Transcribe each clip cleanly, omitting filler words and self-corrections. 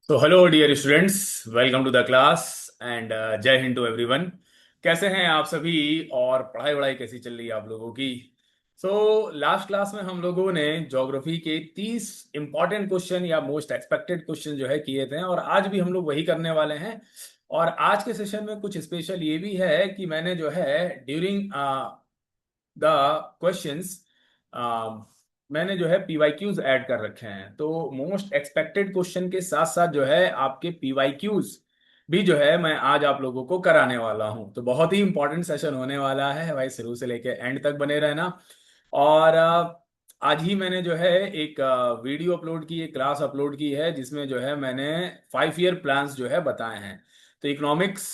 तो hello dear students, welcome to the class and जय हिंद टू एवरीवन। कैसे हैं आप सभी और पढ़ाई वढ़ाई कैसी चल रही है आप लोगों की? लास्ट क्लास में हम लोगों ने ज्योग्राफी के 30 इंपॉर्टेंट क्वेश्चन या मोस्ट एक्सपेक्टेड क्वेश्चन जो है किए थे और आज भी हम लोग वही करने वाले हैं। और आज के सेशन में कुछ स्पेशल ये भी है कि मैंने जो है ड्यूरिंग द क्वेश्चंस मैंने जो है पीवाईक्यूज ऐड कर रखे हैं। तो मोस्ट एक्सपेक्टेड क्वेश्चन के साथ साथ जो है आपके पीवाईक्यूज भी जो है मैं आज आप लोगों को कराने वाला हूं। तो बहुत ही इंपॉर्टेंट सेशन होने वाला है भाई, शुरू से लेके एंड तक बने रहना। और आज ही मैंने जो है एक वीडियो अपलोड की, एक क्लास अपलोड की है जिसमें जो है मैंने 5 ईयर प्लान्स जो है बताए हैं। तो इकोनॉमिक्स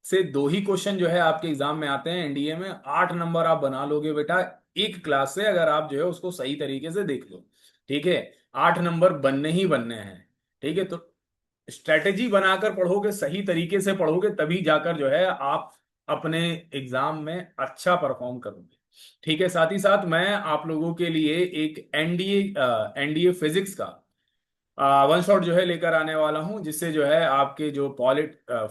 से दो ही क्वेश्चन जो है आपके एग्जाम में आते हैं एनडीए में। 8 नंबर आप बना लोगे बेटा एक क्लास से, अगर आप जो है उसको सही तरीके से देख लो। ठीक है, 8 नंबर बनने ही बनने हैं। ठीक है, तो स्ट्रेटेजी बनाकर पढ़ोगे, सही तरीके से पढ़ोगे, तभी जाकर जो है आप अपने एग्जाम में अच्छा परफॉर्म करोगे। ठीक है, साथ ही साथ मैं आप लोगों के लिए एक एनडीए एनडीए फिजिक्स का वन शॉट जो है लेकर आने वाला हूं, जिससे जो है आपके जो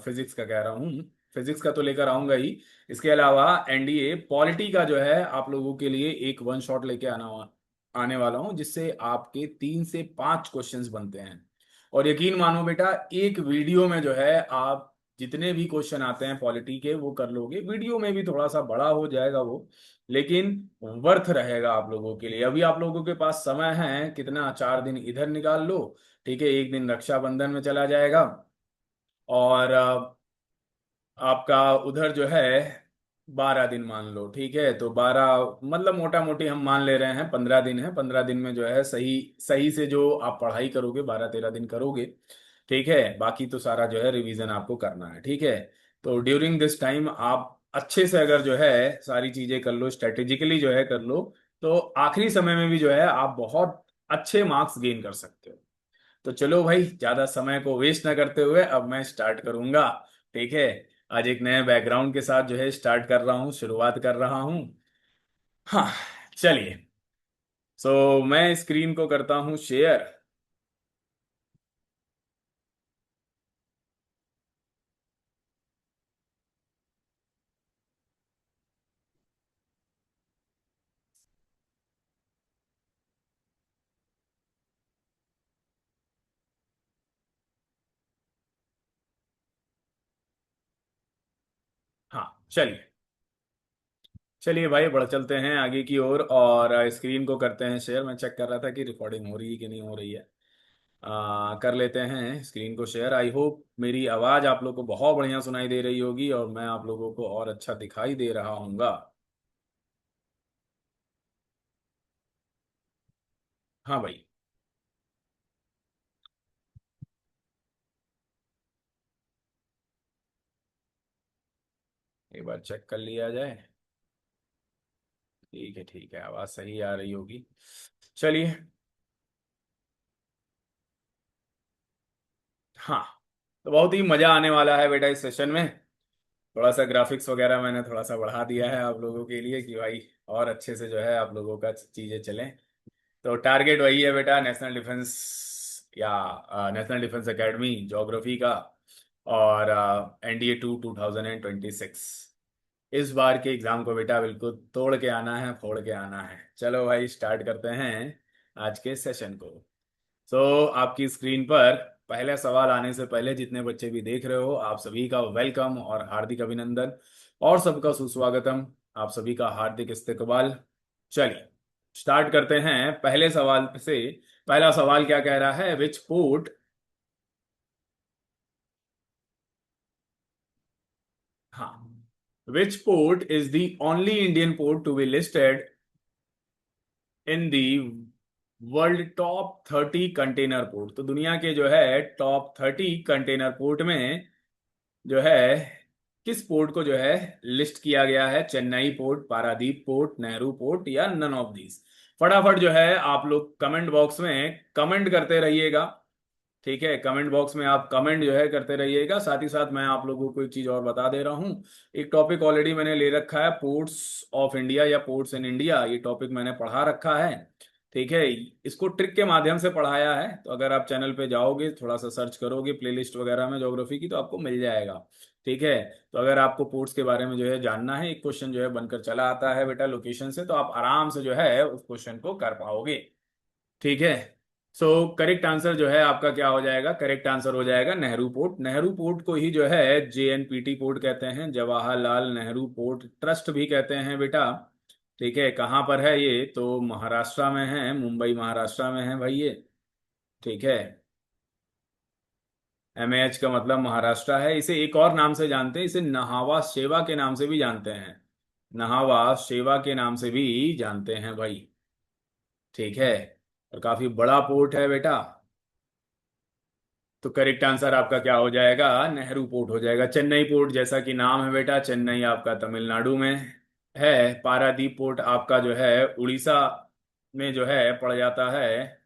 फिजिक्स का कह रहा हूं, फिजिक्स का तो लेकर आऊंगा ही, इसके अलावा एनडीए पॉलिटी का जो है आप लोगों के लिए एक वन शॉट लेके आने वाला हूं, जिससे आपके 3 से 5 क्वेश्चंस बनते हैं। और यकीन मानो बेटा, एक वीडियो में जो है आप जितने भी क्वेश्चन आते हैं पॉलिटी के वो कर लोगे। वीडियो में भी थोड़ा सा बड़ा हो जाएगा वो, लेकिन वर्थ रहेगा आप लोगों के लिए। अभी आप लोगों के पास समय है कितना, 4 दिन इधर निकाल लो। ठीक है, एक दिन रक्षाबंधन में चला जाएगा और आपका उधर जो है 12 दिन मान लो। ठीक है, तो 12 मतलब मोटा मोटी हम मान ले रहे हैं 15 दिन है। 15 दिन में जो है सही सही से जो आप पढ़ाई करोगे 12-13 दिन करोगे। ठीक है, बाकी तो सारा जो है रिवीजन आपको करना है। ठीक है, तो ड्यूरिंग दिस टाइम आप अच्छे से अगर जो है सारी चीजें कर लो, स्ट्रेटेजिकली जो है कर लो, तो आखिरी समय में भी जो है आप बहुत अच्छे मार्क्स गेन कर सकते हो। तो चलो भाई, ज्यादा समय को वेस्ट ना करते हुए अब मैं स्टार्ट करूंगा। ठीक है, आज एक नए बैकग्राउंड के साथ जो है स्टार्ट कर रहा हूँ, शुरुआत कर रहा हूँ। हाँ, चलिए। मैं स्क्रीन को करता हूँ शेयर। हाँ, चलिए चलिए भाई, बढ़ चलते हैं आगे की ओर और स्क्रीन को करते हैं शेयर। मैं चेक कर रहा था कि रिकॉर्डिंग हो रही है कि नहीं हो रही है। कर लेते हैं स्क्रीन को शेयर। आई होप मेरी आवाज़ आप लोग को बहुत बढ़िया सुनाई दे रही होगी और मैं आप लोगों को और अच्छा दिखाई दे रहा हूँगा। हाँ भाई, एक बार चेक कर लिया जाए। ठीक है ठीक है, आवाज़ सही आ रही होगी। चलिए। हाँ, तो बहुत ही मज़ा आने वाला है बेटा इस सेशन में। थोड़ा सा ग्राफिक्स वगैरह मैंने थोड़ा सा बढ़ा दिया है आप लोगों के लिए कि भाई और अच्छे से जो है आप लोगों का चीज़ें चलें। तो टारगेट वही है बेटा, नेशनल डिफेंस या नेशनल डिफेंस एकेडमी ज्योग्राफी का, और एनडीए 2026। इस बार के एग्जाम को बेटा बिल्कुल तोड़ के आना है, फोड़ के आना है। चलो भाई, स्टार्ट करते हैं आज के सेशन को। आपकी स्क्रीन पर पहले सवाल आने से पहले जितने बच्चे भी देख रहे हो, आप सभी का वेलकम और हार्दिक अभिनंदन और सबका सुस्वागतम। आप सभी का हार्दिक इस्तकबाल। चलिए, स्टार्ट करते हैं पहले सवाल से। पहला सवाल क्या कह रहा है? विच पोर्ट, हाँ, which port is the only Indian port to be listed in the world top 30 container port? तो दुनिया के जो है टॉप 30 कंटेनर पोर्ट में जो है किस पोर्ट को जो है लिस्ट किया गया है? Chennai port, Paradip port, Nehru port या नन ऑफ दीज? फटाफट जो है आप लोग कमेंट बॉक्स में कमेंट करते रहिएगा। ठीक है, कमेंट बॉक्स में आप कमेंट जो है करते रहिएगा। साथ ही साथ मैं आप लोगों को एक चीज और बता दे रहा हूँ। एक टॉपिक ऑलरेडी मैंने ले रखा है, पोर्ट्स ऑफ इंडिया या पोर्ट्स इन इंडिया। ये टॉपिक मैंने पढ़ा रखा है। ठीक है, इसको ट्रिक के माध्यम से पढ़ाया है। तो अगर आप चैनल पे जाओगे, थोड़ा सा सर्च करोगे प्लेलिस्ट वगैरह में ज्योग्राफी की, तो आपको मिल जाएगा। ठीक है। तो अगर आपको पोर्ट्स के बारे में जो है जानना है, एक क्वेश्चन जो है बनकर चला आता है बेटा लोकेशन से, तो आप आराम से जो है उस क्वेश्चन को कर पाओगे। ठीक है। सो करेक्ट आंसर जो है आपका क्या हो जाएगा? करेक्ट आंसर हो जाएगा नेहरू पोर्ट। नेहरू पोर्ट को ही जो है JNPT पोर्ट कहते हैं, जवाहरलाल नेहरू पोर्ट ट्रस्ट भी कहते हैं बेटा। ठीक है, कहाँ पर है ये? तो महाराष्ट्र में है, मुंबई महाराष्ट्र में है भाई ये। ठीक है। MAH का मतलब महाराष्ट्र है। इसे एक और नाम से जानते हैं, इसे नहावा शेवा के नाम से भी जानते हैं। नहावा शेवा के नाम से भी जानते हैं भाई। ठीक है। और काफी बड़ा पोर्ट है बेटा। तो करेक्ट आंसर आपका क्या हो जाएगा? नेहरू पोर्ट हो जाएगा। चेन्नई पोर्ट जैसा कि नाम है बेटा, चेन्नई आपका तमिलनाडु में है। पारादीप पोर्ट आपका जो है उड़ीसा में जो है पड़ जाता है,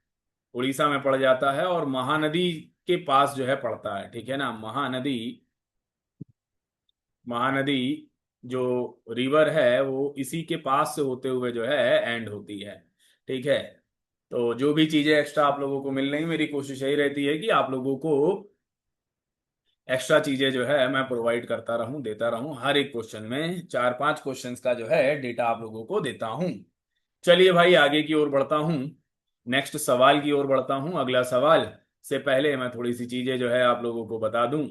उड़ीसा में पड़ जाता है, और महानदी के पास जो है पड़ता है। ठीक है ना, महानदी, महानदी जो रिवर है वो इसी के पास से होते हुए जो है एंड होती है। ठीक है। तो जो भी चीजें एक्स्ट्रा आप लोगों को मिल रही, मेरी कोशिश यही रहती है कि आप लोगों को एक्स्ट्रा चीजें जो है मैं प्रोवाइड करता रहूं, देता रहूं। हर एक क्वेश्चन में 4-5 क्वेश्चंस का जो है डेटा आप लोगों को देता हूं। चलिए भाई आगे की ओर बढ़ता हूं, नेक्स्ट सवाल की ओर बढ़ता हूं। अगला सवाल से पहले मैं थोड़ी सी चीजें जो है आप लोगों को बता दूं।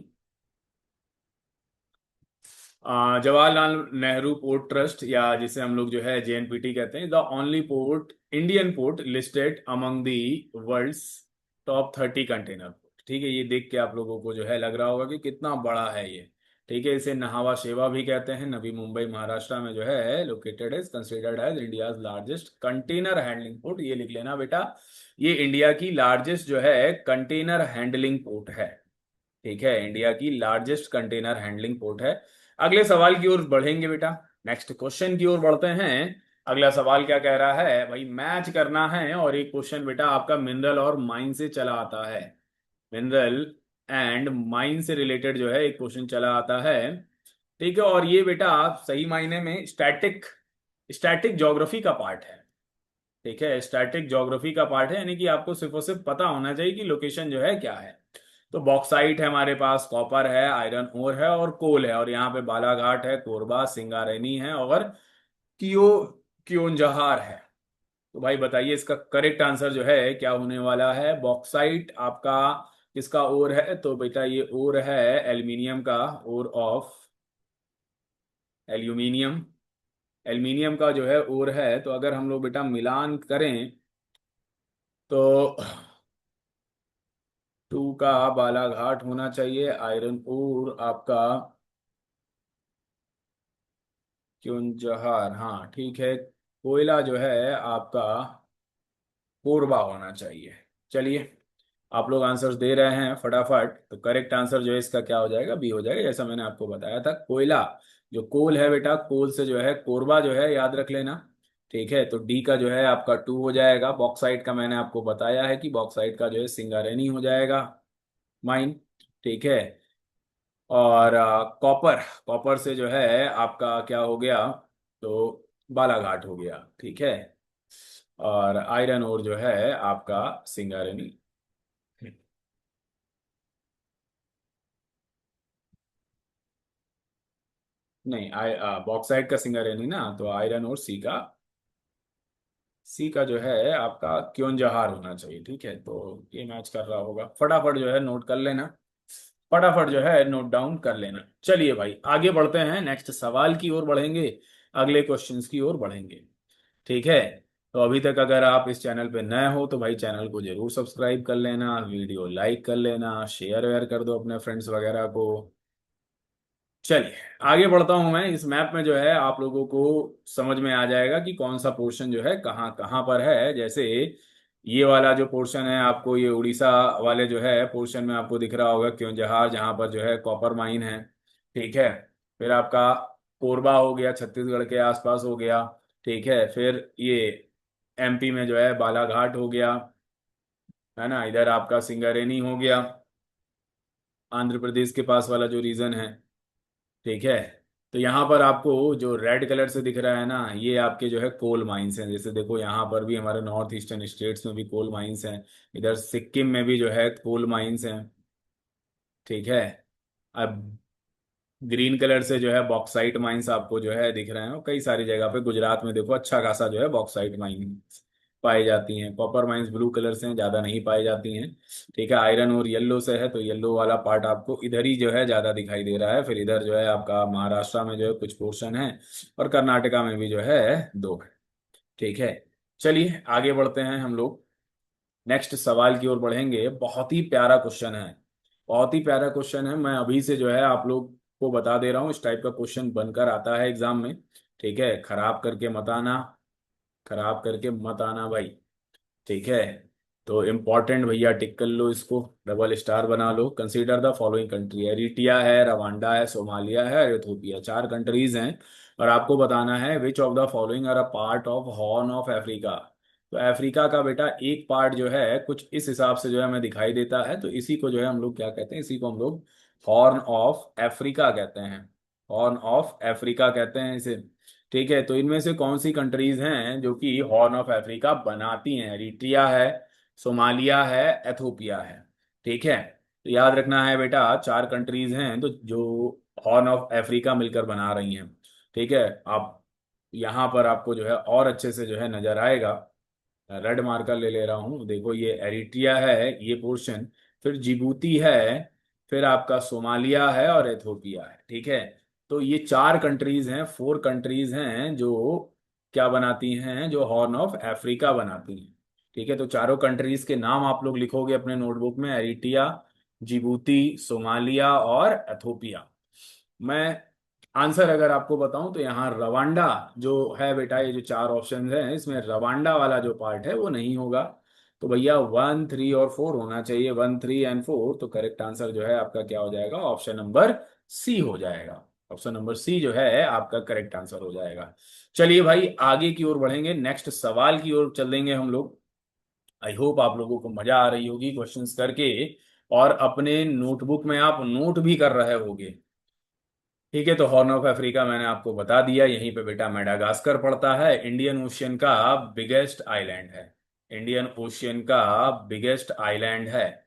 जवाहरलाल नेहरू पोर्ट ट्रस्ट, या जिसे हम लोग जो है JNPT कहते हैं, the only port, Indian port listed among the world's top 30 container port. ठीक है, ये देख के आप लोगों को जो है लग रहा होगा कि कितना बड़ा है ये। ठीक है, इसे नहावा शेवा भी कहते हैं। नवी मुंबई महाराष्ट्र में जो है located, is considered as India largest container handling port. ये लिख लेना बेटा, ये इंडिया की लार्जेस्ट जो है कंटेनर हैंडलिंग पोर्ट है। ठीक है, इंडिया की लार्जेस्ट कंटेनर हैंडलिंग पोर्ट है। अगले सवाल की ओर बढ़ेंगे बेटा, नेक्स्ट क्वेश्चन की ओर बढ़ते हैं। अगला सवाल क्या कह रहा है भाई? मैच करना है, और एक क्वेश्चन बेटा आपका मिनरल और माइन से चला आता है। मिनरल एंड माइन से रिलेटेड जो है एक क्वेश्चन चला आता है। ठीक है, और ये बेटा आप सही मायने में स्टैटिक, स्टैटिक ज्योग्राफी का पार्ट है। ठीक है, स्टैटिक ज्योग्राफी का पार्ट है, यानी कि आपको सिर्फ और सिर्फ पता होना चाहिए कि लोकेशन जो है क्या है। तो बॉक्साइट है हमारे पास, कॉपर है, आयरन ओर है, और कोल है, और यहाँ पे बालाघाट है, कोरबा, सिंगारेनी है, और कियो क्योंजहार है। तो भाई बताइए इसका करेक्ट आंसर जो है क्या होने वाला है? बॉक्साइट आपका किसका ओर है? तो बेटा ये ओर है एल्यूमिनियम का, ओर ऑफ एल्यूमिनियम। एल्यूमिनियम का जो है ओर है। तो अगर हम लोग बेटा मिलान करें, तो 2 का बालाघाट होना चाहिए, आयरन ओर आपका क्योंजहार, हाँ ठीक है। कोयला जो है आपका कोरबा होना चाहिए। चलिए, आप लोग आंसर्स दे रहे हैं फटाफट, तो करेक्ट आंसर जो है इसका क्या हो जाएगा? बी हो जाएगा, जैसा मैंने आपको बताया था। कोयला, जो कोल है बेटा, कोल से जो है कोरबा जो है याद रख लेना। ठीक है, तो डी का जो है आपका 2 हो जाएगा। बॉक्साइट का मैंने आपको बताया है कि बॉक्साइट का जो है सिंगारेनी हो जाएगा माइन। ठीक है। और कॉपर, कॉपर से जो है आपका क्या हो गया? तो बालाघाट हो गया। ठीक है। और आयरन ओर जो है आपका सिंगारेनी। नहीं, बॉक्साइट का सिंगारेनी ना, तो आयरन और सी का जो है आपका क्योंजहार होना चाहिए। ठीक है, तो ये मैच कर रहा होगा। फटाफट जो है नोट कर लेना, फटाफट जो है नोट डाउन कर लेना। चलिए भाई आगे बढ़ते हैं, नेक्स्ट सवाल की ओर बढ़ेंगे, अगले क्वेश्चंस की ओर बढ़ेंगे। ठीक है। तो अभी तक अगर आप इस चैनल पे नए हो तो भाई चैनल को जरूर सब्सक्राइब कर लेना, वीडियो लाइक कर लेना, शेयर वेयर कर दो अपने फ्रेंड्स वगैरह को। चलिए आगे बढ़ता हूं मैं। इस मैप में जो है आप लोगों को समझ में आ जाएगा कि कौन सा पोर्शन जो है कहाँ कहाँ पर है। जैसे ये वाला जो पोर्शन है आपको, ये उड़ीसा वाले जो है पोर्शन में आपको दिख रहा होगा क्योंजहार, जहाँ पर जो है कॉपर माइन है। ठीक है। फिर आपका कोरबा हो गया, छत्तीसगढ़ के आसपास हो गया। ठीक है, फिर ये MP में जो है बालाघाट हो गया, है ना, इधर आपका सिंगारेनी हो गया, आंध्र प्रदेश के पास वाला जो रीजन है। ठीक है। तो यहाँ पर आपको जो रेड कलर से दिख रहा है ना, ये आपके जो है कोल माइंस हैं। जैसे देखो यहाँ पर भी हमारे नॉर्थ ईस्टर्न स्टेट्स में भी कोल माइंस हैं, इधर सिक्किम में भी जो है कोल माइंस हैं। ठीक है। अब ग्रीन कलर से जो है बॉक्साइट माइंस आपको जो है दिख रहे हैं, और कई सारी जगह पे गुजरात में देखो अच्छा खासा जो है बॉक्साइट माइंस पाई जाती हैं। कॉपर माइंस ब्लू कलर से हैं, ज्यादा नहीं पाई जाती हैं। ठीक है। आयरन और येलो से है, तो येलो वाला पार्ट आपको इधर ही जो है ज्यादा दिखाई दे रहा है। फिर इधर जो है आपका महाराष्ट्र में जो है कुछ पोर्शन है, और कर्नाटका में भी जो है दो है। ठीक है। चलिए आगे बढ़ते हैं हम लोग, नेक्स्ट सवाल की ओर बढ़ेंगे। बहुत ही प्यारा क्वेश्चन है, बहुत ही प्यारा क्वेश्चन है। मैं अभी से जो है आप लोग को बता दे रहा हूँ, इस टाइप का क्वेश्चन बनकर आता है एग्जाम में। ठीक है। खराब करके मत आना, खराब करके मत आना भाई। ठीक है। तो इम्पोर्टेंट भैया, टिक कर लो इसको, डबल स्टार बना लो। Consider the following country, Eritrea है, रवांडा है, सोमालिया है, और इथोपिया, चार कंट्रीज हैं। और आपको बताना है which of the following are a part of horn of Africa. तो अफ्रीका का बेटा एक पार्ट जो है कुछ इस हिसाब से जो है हमें दिखाई देता है, तो इसी को जो है हम लोग क्या कहते हैं, इसी को हम लोग हॉर्न ऑफ अफ्रीका कहते हैं। हॉर्न ऑफ अफ्रीका कहते हैं इसे। ठीक है। तो इनमें से कौन सी कंट्रीज हैं जो कि हॉर्न ऑफ अफ्रीका बनाती हैं? एरिट्रिया है, सोमालिया है, एथोपिया है। ठीक है। तो याद रखना है बेटा, चार कंट्रीज हैं तो जो हॉर्न ऑफ अफ्रीका मिलकर बना रही हैं। ठीक है। आप यहाँ पर आपको जो है और अच्छे से जो है नजर आएगा। रेड मार्कर ले ले रहा हूँ, देखो ये एरिट्रिया है ये पोर्शन, फिर जिबूती है, फिर आपका सोमालिया है, और एथोपिया है। ठीक है। तो ये चार कंट्रीज हैं, फोर कंट्रीज हैं जो क्या बनाती हैं, जो हॉर्न ऑफ अफ्रीका बनाती हैं। ठीक है। तो चारों कंट्रीज के नाम आप लोग लिखोगे अपने नोटबुक में, एरिट्रिया, जिबूती, सोमालिया और एथोपिया। मैं आंसर अगर आपको बताऊं तो यहाँ रवांडा जो है बेटा, ये जो चार ऑप्शन हैं इसमें रवांडा वाला जो पार्ट है वो नहीं होगा। तो भैया 1, 3 और 4 होना चाहिए, 1, 3 एंड 4। तो करेक्ट आंसर जो है आपका क्या हो जाएगा, ऑप्शन नंबर सी हो जाएगा। ऑप्शन नंबर सी जो है आपका करेक्ट आंसर हो जाएगा। चलिए भाई आगे की ओर बढ़ेंगे, नेक्स्ट सवाल की ओर चलेंगे हम लोग। आई होप आप लोगों को मजा आ रही होगी क्वेश्चंस करके, और अपने नोटबुक में आप नोट भी कर रहे होगे। ठीक है। तो हॉर्न ऑफ अफ्रीका मैंने आपको बता दिया, यहीं पे बेटा मेडागास्कर पड़ता है, इंडियन ओशियन का बिगेस्ट आइलैंड है। इंडियन ओशियन का बिगेस्ट आइलैंड है,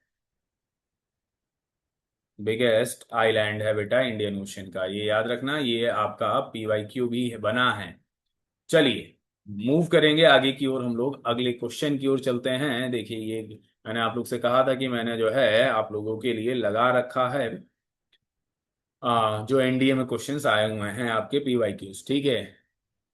बिगेस्ट आइलैंड है बेटा इंडियन ओशियन का, ये याद रखना, ये आपका पीवाईक्यू भी बना है। चलिए मूव करेंगे आगे की ओर, हम लोग अगले क्वेश्चन की ओर चलते हैं। देखिए ये मैंने आप लोग से कहा था कि मैंने जो है आप लोगों के लिए लगा रखा है जो एनडीए में क्वेश्चंस आए हुए हैं आपके पीवाईक्यूज। ठीक है।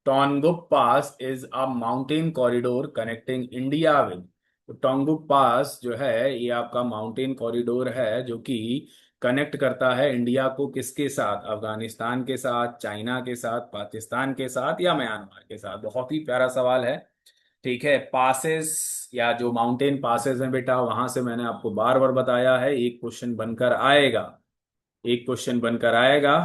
Tongup pass is a mountain corridor connecting India with. तो टोंगुप पास जो है ये आपका माउंटेन कॉरिडोर है जो कि कनेक्ट करता है इंडिया को किसके साथ, अफगानिस्तान के साथ, चाइना के साथ, पाकिस्तान के साथ, या म्यांमार के साथ। बहुत ही प्यारा सवाल है। ठीक है। पासेस या जो माउंटेन पासेस हैं बेटा, वहां से मैंने आपको बार बार बताया है एक क्वेश्चन बनकर आएगा, एक क्वेश्चन बनकर आएगा।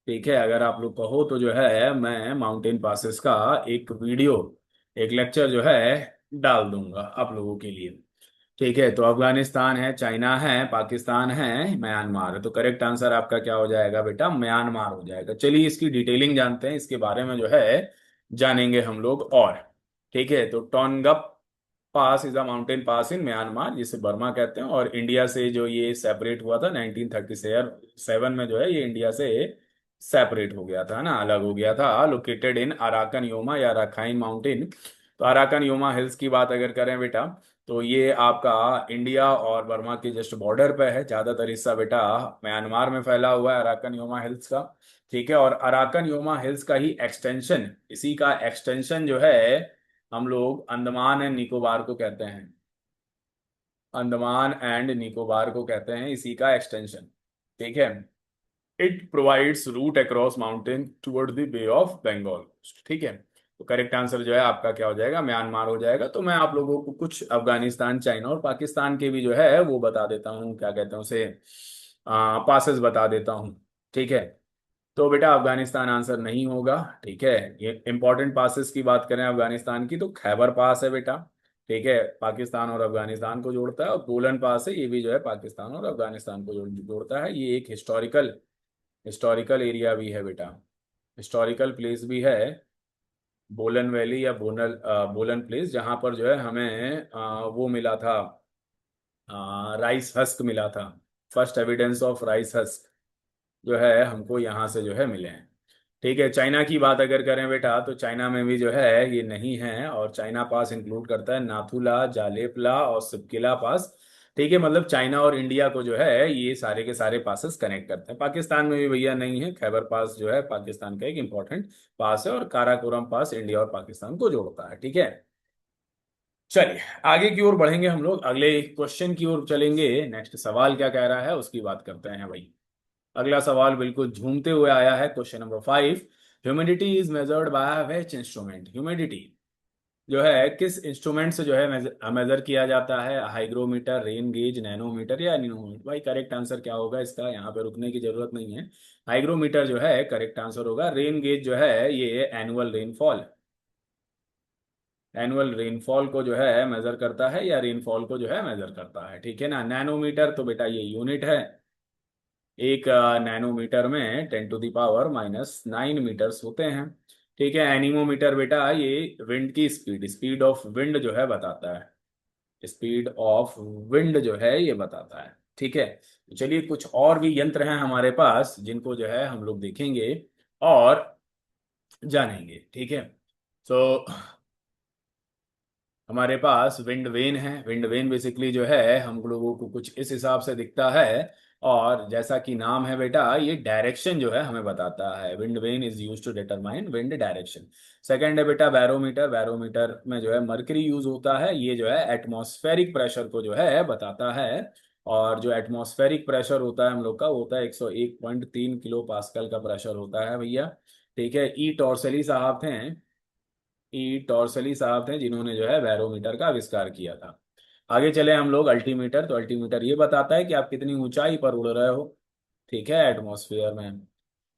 ठीक है। अगर आप लोग कहो तो जो है मैं माउंटेन पासेस का एक वीडियो, एक लेक्चर जो है डाल दूंगा आप लोगों के लिए। ठीक है। तो अफगानिस्तान है, चाइना है, पाकिस्तान है, म्यांमार है। तो करेक्ट आंसर आपका क्या हो जाएगा बेटा, म्यांमार हो जाएगा। चलिए इसकी डिटेलिंग जानते हैं, इसके बारे में जो है जानेंगे हम लोग और। ठीक है। तो Tongup pass is a mountain pass in Myanmar, जिसे बर्मा कहते हैं, और इंडिया से जो ये सेपरेट हुआ था 1937 में, जो है ये इंडिया से सेपरेट हो गया था ना, अलग हो गया था। लोकेटेड इन अराकन योमा या राखाइन माउंटेन। तो अराकन योमा हिल्स की बात अगर करें बेटा, तो ये आपका इंडिया और बर्मा के जस्ट बॉर्डर पे है। ज्यादातर हिस्सा बेटा म्यांमार में फैला हुआ है अराकन योमा हिल्स का। ठीक है। और अराकन योमा हिल्स का ही एक्सटेंशन, इसी का एक्सटेंशन जो है हम लोग अंडमान एंड निकोबार को कहते हैं। अंडमान एंड निकोबार को कहते हैं इसी का एक्सटेंशन। ठीक है। It provides route across mountain toward the bay of Bengal. ठीक है। तो करेक्ट आंसर जो है आपका क्या हो जाएगा, म्यांमार हो जाएगा। तो मैं आप लोगों को कुछ अफगानिस्तान, चाइना और पाकिस्तान के भी जो है वो बता देता हूँ, क्या कहते हैं उसे, पासेस बता देता हूँ। ठीक है। तो बेटा अफगानिस्तान आंसर नहीं होगा। ठीक है। ये इंपॉर्टेंट पासेस की बात करें अफगानिस्तान की, तो खैबर पास है बेटा। ठीक है। पाकिस्तान और अफगानिस्तान को जोड़ता है। और बोलन पास है, ये भी जो है पाकिस्तान और अफगानिस्तान को जोड़ता है। ये एक हिस्टोरिकल हिस्टोरिकल एरिया भी है बेटा। हिस्टोरिकल प्लेस भी है, बोलन वैली या बोलन प्लेस, जहाँ पर जो है हमें वो मिला था, राइस हस्क मिला था। First evidence of rice husk जो है हमको यहाँ से जो है मिले हैं। ठीक है, चाइना की बात अगर करें बेटा, तो चाइना में भी जो है ये नहीं है, और चाइना पास इंक्लूड करता है नाथुला, जालेपला और सिपकिला पास। ठीक है, मतलब चाइना और इंडिया को जो है ये सारे के सारे पासेस कनेक्ट करते हैं। पाकिस्तान में भी भैया नहीं है, खैबर पास जो है पाकिस्तान का एक इंपॉर्टेंट पास है, और काराकोरम पास इंडिया और पाकिस्तान को जोड़ता है। ठीक है, चलिए आगे की ओर बढ़ेंगे हम लोग, अगले क्वेश्चन की ओर चलेंगे। नेक्स्ट सवाल क्या कह रहा है उसकी बात करते हैं भाई। अगला सवाल बिल्कुल झूमते हुए आया है, question number 5। Humidity is measured by which instrument? Humidity जो है किस इंस्ट्रूमेंट से जो है मेजर किया जाता है? हाइग्रोमीटर, रेन गेज, नैनोमीटर या एनीमोमीटर? भाई करेक्ट आंसर क्या होगा इसका, यहाँ पे रुकने की जरूरत नहीं है। हाइग्रोमीटर जो है करेक्ट आंसर होगा। रेन गेज जो है ये एनुअल रेनफॉल, एनुअल रेनफॉल को जो है मेजर करता है, या रेनफॉल को जो है मेजर करता है। ठीक है ना। नैनोमीटर तो बेटा ये यूनिट है, एक नैनोमीटर में 10⁻⁻⁹ मीटर्स होते हैं। ठीक है। एनीमोमीटर बेटा ये विंड की स्पीड, स्पीड ऑफ विंड जो है बताता है, स्पीड ऑफ विंड जो है ये बताता है। ठीक है, तो चलिए कुछ और भी यंत्र हैं हमारे पास जिनको जो है हम लोग देखेंगे और जानेंगे। ठीक है, तो हमारे पास विंड वेन है। विंड वेन बेसिकली जो है हम लोगों को कुछ इस हिसाब से दिखता है, और जैसा कि नाम है बेटा ये डायरेक्शन जो है हमें बताता है। Wind vane is use to determine wind direction. Second है बेटा बैरोमीटर। बैरोमीटर में जो है मर्करी यूज होता है, ये जो है एटमॉस्फेरिक प्रेशर को जो है बताता है। और जो एटमॉस्फेरिक प्रेशर होता है हम लोग का, वो होता है 101.3 किलो पास्कल का प्रेशर होता है भैया। ठीक है। ई टॉर्सली साहब थे, ई टॉर्सली साहब थे जिन्होंने जो है बैरोमीटर का आविष्कार किया था। आगे चले हम लोग अल्टीमीटर। तो अल्टीमीटर ये बताता है कि आप कितनी ऊंचाई पर उड़ रहे हो, ठीक है, एटमॉस्फेयर में।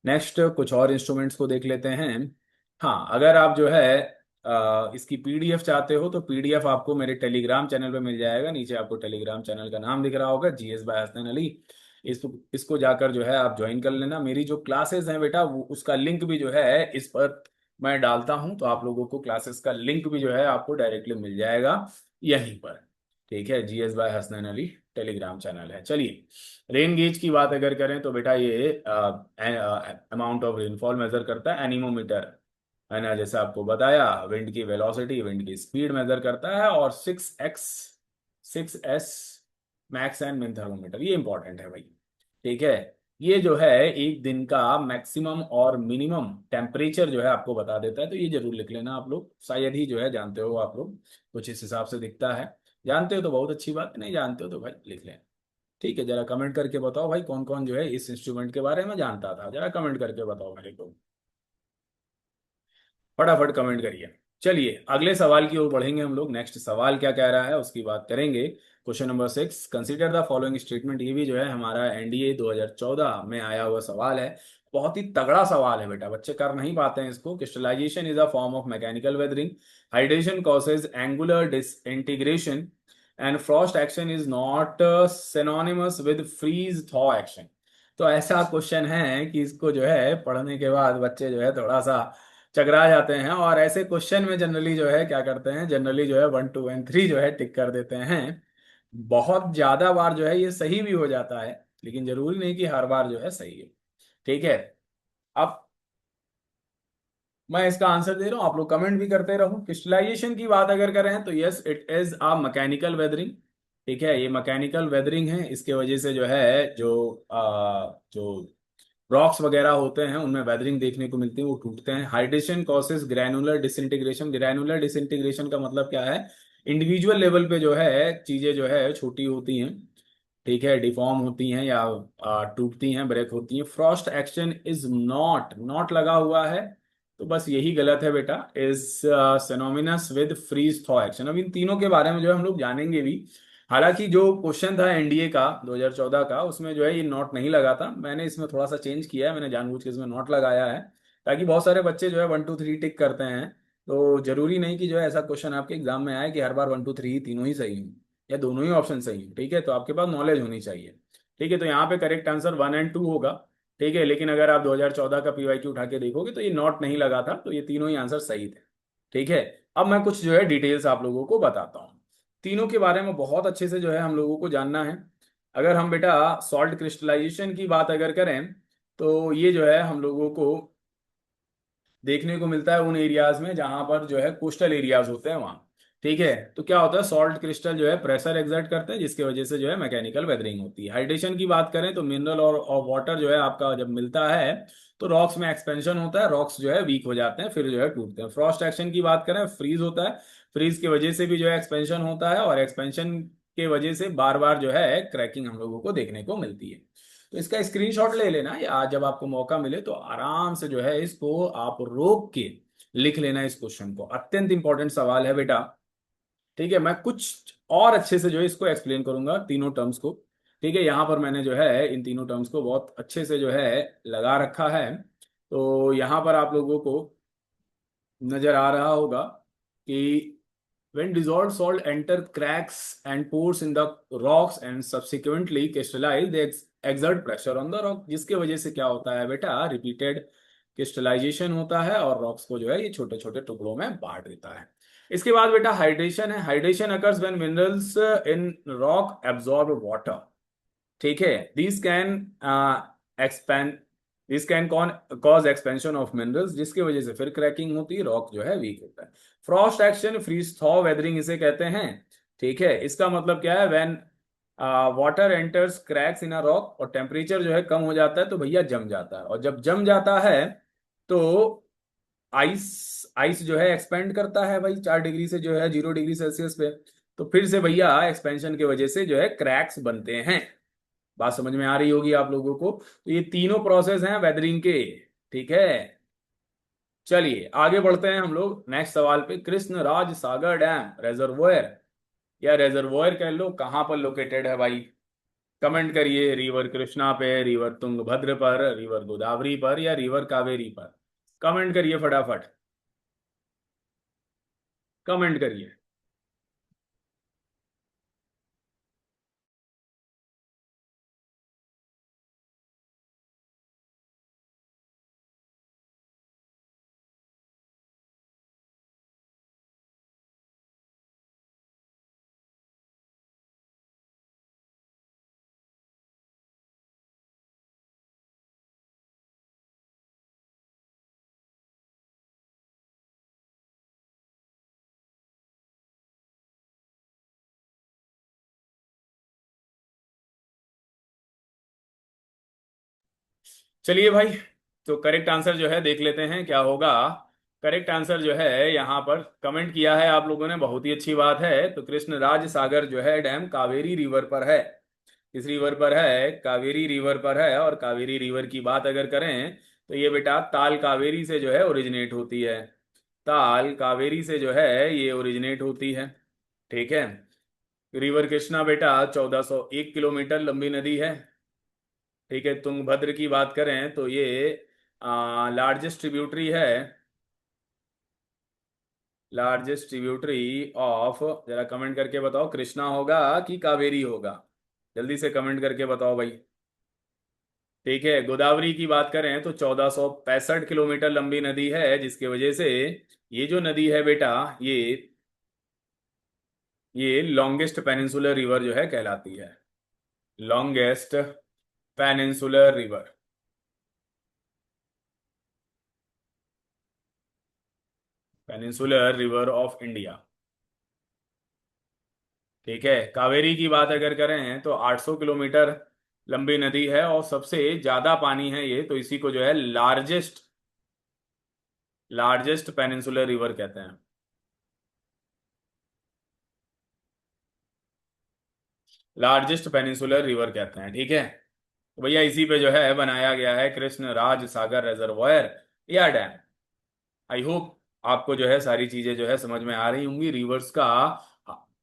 नेक्स्ट कुछ और इंस्ट्रूमेंट्स को देख लेते हैं। हाँ, अगर आप जो है इसकी पीडीएफ चाहते हो तो पीडीएफ आपको मेरे टेलीग्राम चैनल पे मिल जाएगा। नीचे आपको टेलीग्राम चैनल का नाम दिख रहा होगा, जीएस बाय हसन अली। इसको जाकर जो है आप ज्वाइन कर लेना। मेरी जो क्लासेस हैं बेटा वो उसका लिंक भी जो है इस पर मैं डालता हूं, तो आप लोगों को क्लासेस का लिंक भी जो है आपको डायरेक्टली मिल जाएगा यहीं पर। ठीक है, GS bye Hasnain Ali Telegram channel है। चलिए, रेन गेज की बात अगर करें तो बेटा ये अमाउंट ऑफ रेनफॉल मेजर करता है। एनीमोमीटर है ना, जैसे आपको बताया, विंड की वेलोसिटी, विंड की स्पीड मेजर करता है। और 6S मैक्स एंड मिन थर्मोमीटर, ये इंपॉर्टेंट है भाई। ठीक है, ये जो है एक दिन का मैक्सिमम और मिनिमम टेम्परेचर जो है आपको बता देता है। तो ये जरूर लिख लेना आप लोग, शायद ही जो है जानते हो आप लोग, कुछ इस हिसाब से दिखता है। जानते हो तो बहुत अच्छी बात है, नहीं जानते हो तो भाई लिख लें। ठीक है, जरा कमेंट करके बताओ भाई कौन कौन जो है इस इंस्ट्रूमेंट के बारे में जानता था, जरा कमेंट करके बताओ मेरे को, फटाफट कमेंट करिए। चलिए अगले सवाल की ओर बढ़ेंगे हम लोग। नेक्स्ट सवाल क्या कह रहा है उसकी बात करेंगे। Question number 6, consider the following statement. ये भी जो है हमारा एनडीए 2014 में आया हुआ सवाल है। बहुत ही तगड़ा सवाल है बेटा, बच्चे कर नहीं पाते हैं इसको। Crystallization is a form of mechanical weathering, hydration causes angular disintegration, and frost action is not synonymous with freeze thaw action. तो ऐसा क्वेश्चन है कि इसको जो है पढ़ने के बाद बच्चे जो है थोड़ा सा चकरा जाते हैं, और ऐसे क्वेश्चन में जनरली जो है क्या करते हैं, जनरली जो है 1 2 एंड 3 जो है टिक कर देते हैं। बहुत ज्यादा बार जो है ये सही भी हो जाता है, लेकिन जरूरी नहीं कि हर बार जो है सही है। ठीक है, अब मैं इसका आंसर दे रहा हूँ, आप लोग कमेंट भी करते रहो। क्रिस्टलाइजेशन की बात अगर करें तो yes it is a mechanical weathering. ठीक है, ये मैकेनिकल वेदरिंग है। इसके वजह से जो है जो रॉक्स वगैरह होते हैं उनमें वेदरिंग देखने को मिलती है, वो टूटते हैं। Hydration causes granular disintegration. Granular disintegration का मतलब क्या है, इंडिविजुअल लेवल पे जो है चीजें जो है छोटी होती हैं, ठीक है, डिफॉर्म होती हैं या टूटती हैं, ब्रेक होती हैं। Frost action is not, not लगा हुआ है तो बस यही गलत है बेटा। Is synonymous with freeze thaw action. अब इन तीनों के बारे में जो है हम लोग जानेंगे भी। हालांकि जो क्वेश्चन था एनडीए का 2014 का, उसमें जो है ये नॉट नहीं लगा था। मैंने इसमें थोड़ा सा चेंज किया है, मैंने जानबूझ के इसमें नॉट लगाया है, ताकि बहुत सारे बच्चे जो है 1 2 3 टिक करते हैं। तो जरूरी नहीं कि जो है ऐसा क्वेश्चन आपके एग्जाम में आए कि हर बार 1 2 3 तीनों ही सही हो या दोनों ही ऑप्शन सही हो। ठीक है, तो आपके पास नॉलेज होनी चाहिए। ठीक है, तो यहाँ पे करेक्ट आंसर 1 एंड 2 होगा। ठीक है, लेकिन अगर आप 2014 का पीवाईक्यू उठा के देखोगे तो ये नॉट नहीं लगा था, तो ये तीनों ही आंसर सही थे। ठीक है, अब मैं कुछ जो है डिटेल्स आप लोगों को बताता हूँ। तीनों के बारे में बहुत अच्छे से जो है हम लोगों को जानना है। अगर हम बेटा सॉल्ट क्रिस्टलाइजेशन की बात अगर करें, तो ये जो है हम लोगों को देखने को मिलता है उन एरियाज में जहां पर जो है कोस्टल एरियाज होते हैं वहां। ठीक है, तो क्या होता है, सॉल्ट क्रिस्टल जो है प्रेशर एक्सर्ट करते हैं, जिसकी वजह से जो है मैकेनिकल वेदरिंग होती है। हाइड्रेशन की बात करें तो मिनरल और वाटर जो है आपका जब मिलता है तो रॉक्स में एक्सपेंशन होता है, रॉक्स जो है वीक हो जाते हैं, फिर जो है टूटते हैं। फ्रॉस्ट एक्शन की बात करें, फ्रीज होता है, फ्रीज की वजह से भी जो है एक्सपेंशन होता है, और एक्सपेंशन के वजह से बार बार जो है क्रैकिंग हम लोगों को देखने को मिलती है। तो इसका स्क्रीनशॉट ले लेना, या जब आपको मौका मिले तो आराम से जो है इसको आप रोक के लिख लेना इस क्वेश्चन को। अत्यंत इंपॉर्टेंट सवाल है बेटा। ठीक है, मैं कुछ और अच्छे से जो है इसको एक्सप्लेन करूंगा तीनों टर्म्स को। ठीक है, यहां पर मैंने जो है इन तीनों टर्म्स को बहुत अच्छे से जो है लगा रखा है। तो यहां पर आप लोगों को नजर आ रहा होगा कि when dissolved salt enter cracks and pores in the rocks and subsequently crystallize, they exert pressure on the rock, जिसके वजह से क्या होता है बेटा, रिपीटेड क्रिस्टलाइजेशन होता है और रॉक्स को जो है ये छोटे छोटे टुकड़ों में बांट देता है। इसके बाद बेटा हाइड्रेशन है। Hydration occurs when minerals in rock absorb water. ठीक है, this can expand this can cause expansion of minerals, जिसकी वजह से फिर क्रैकिंग होती है, रॉक जो है वीक होता है। Frost action, freeze thaw weathering इसे कहते हैं। ठीक है, इसका मतलब क्या है, when water enters cracks in a rock और टेम्परेचर जो है कम हो जाता है तो भैया जम जाता है, और जब जम जाता है तो आइस आइस जो है एक्सपेंड करता है भाई 4 डिग्री से जो है 0 डिग्री सेल्सियस पे। तो फिर से भैया एक्सपेंशन की वजह से जो है क्रैक्स बनते हैं। बात समझ में आ रही होगी आप लोगों को। तो ये तीनों प्रोसेस हैं वेदरिंग के। ठीक है, चलिए आगे बढ़ते हैं हम लोग नेक्स्ट सवाल पे। कृष्ण राज सागर डैम रेजर्वोयर या रेजर्वोयर कह लो, कहां पर लोकेटेड है भाई? कमेंट करिए, रिवर कृष्णा पे, रिवर तुंगभद्र पर, रिवर गोदावरी पर, या रिवर कावेरी पर? कमेंट करिए फटाफट, कमेंट करिए। चलिए भाई, तो करेक्ट आंसर जो है देख लेते हैं क्या होगा। करेक्ट आंसर जो है यहाँ पर कमेंट किया है आप लोगों ने, बहुत ही अच्छी बात है। तो कृष्णराज सागर जो है डैम कावेरी रिवर पर है। किस रिवर पर है? कावेरी रिवर पर है। और कावेरी रिवर की बात अगर करें तो ये बेटा ताल कावेरी से जो है ओरिजिनेट होती है। ताल कावेरी से जो है ये ओरिजिनेट होती है। ठीक है, रिवर कृष्णा बेटा 1401 किलोमीटर लंबी नदी है। ठीक है, तुंगभद्र की बात करें तो ये लार्जेस्ट ट्रिब्यूटरी है। लार्जेस्ट ट्रिब्यूटरी ऑफ, जरा कमेंट करके बताओ, कृष्णा होगा कि कावेरी होगा? जल्दी से कमेंट करके बताओ भाई। ठीक है, गोदावरी की बात करें तो 1465 किलोमीटर लंबी नदी है, जिसकी वजह से ये जो नदी है बेटा, ये लॉन्गेस्ट पेनिनसुलर रिवर जो है कहलाती है। Longest peninsular river, peninsular river of India. ठीक है, कावेरी की बात अगर करें तो 800 किलोमीटर लंबी नदी है और सबसे ज्यादा पानी है ये, तो इसी को जो है लार्जेस्ट पेनिनसुलर रिवर कहते हैं। लार्जेस्ट पेनिनसुलर रिवर कहते हैं। ठीक है, तो भैया इसी पे जो है बनाया गया है कृष्ण राज सागर रेजर्वायर या डैम। आई होप आपको जो है सारी चीजें जो है समझ में आ रही होंगी। रिवर्स का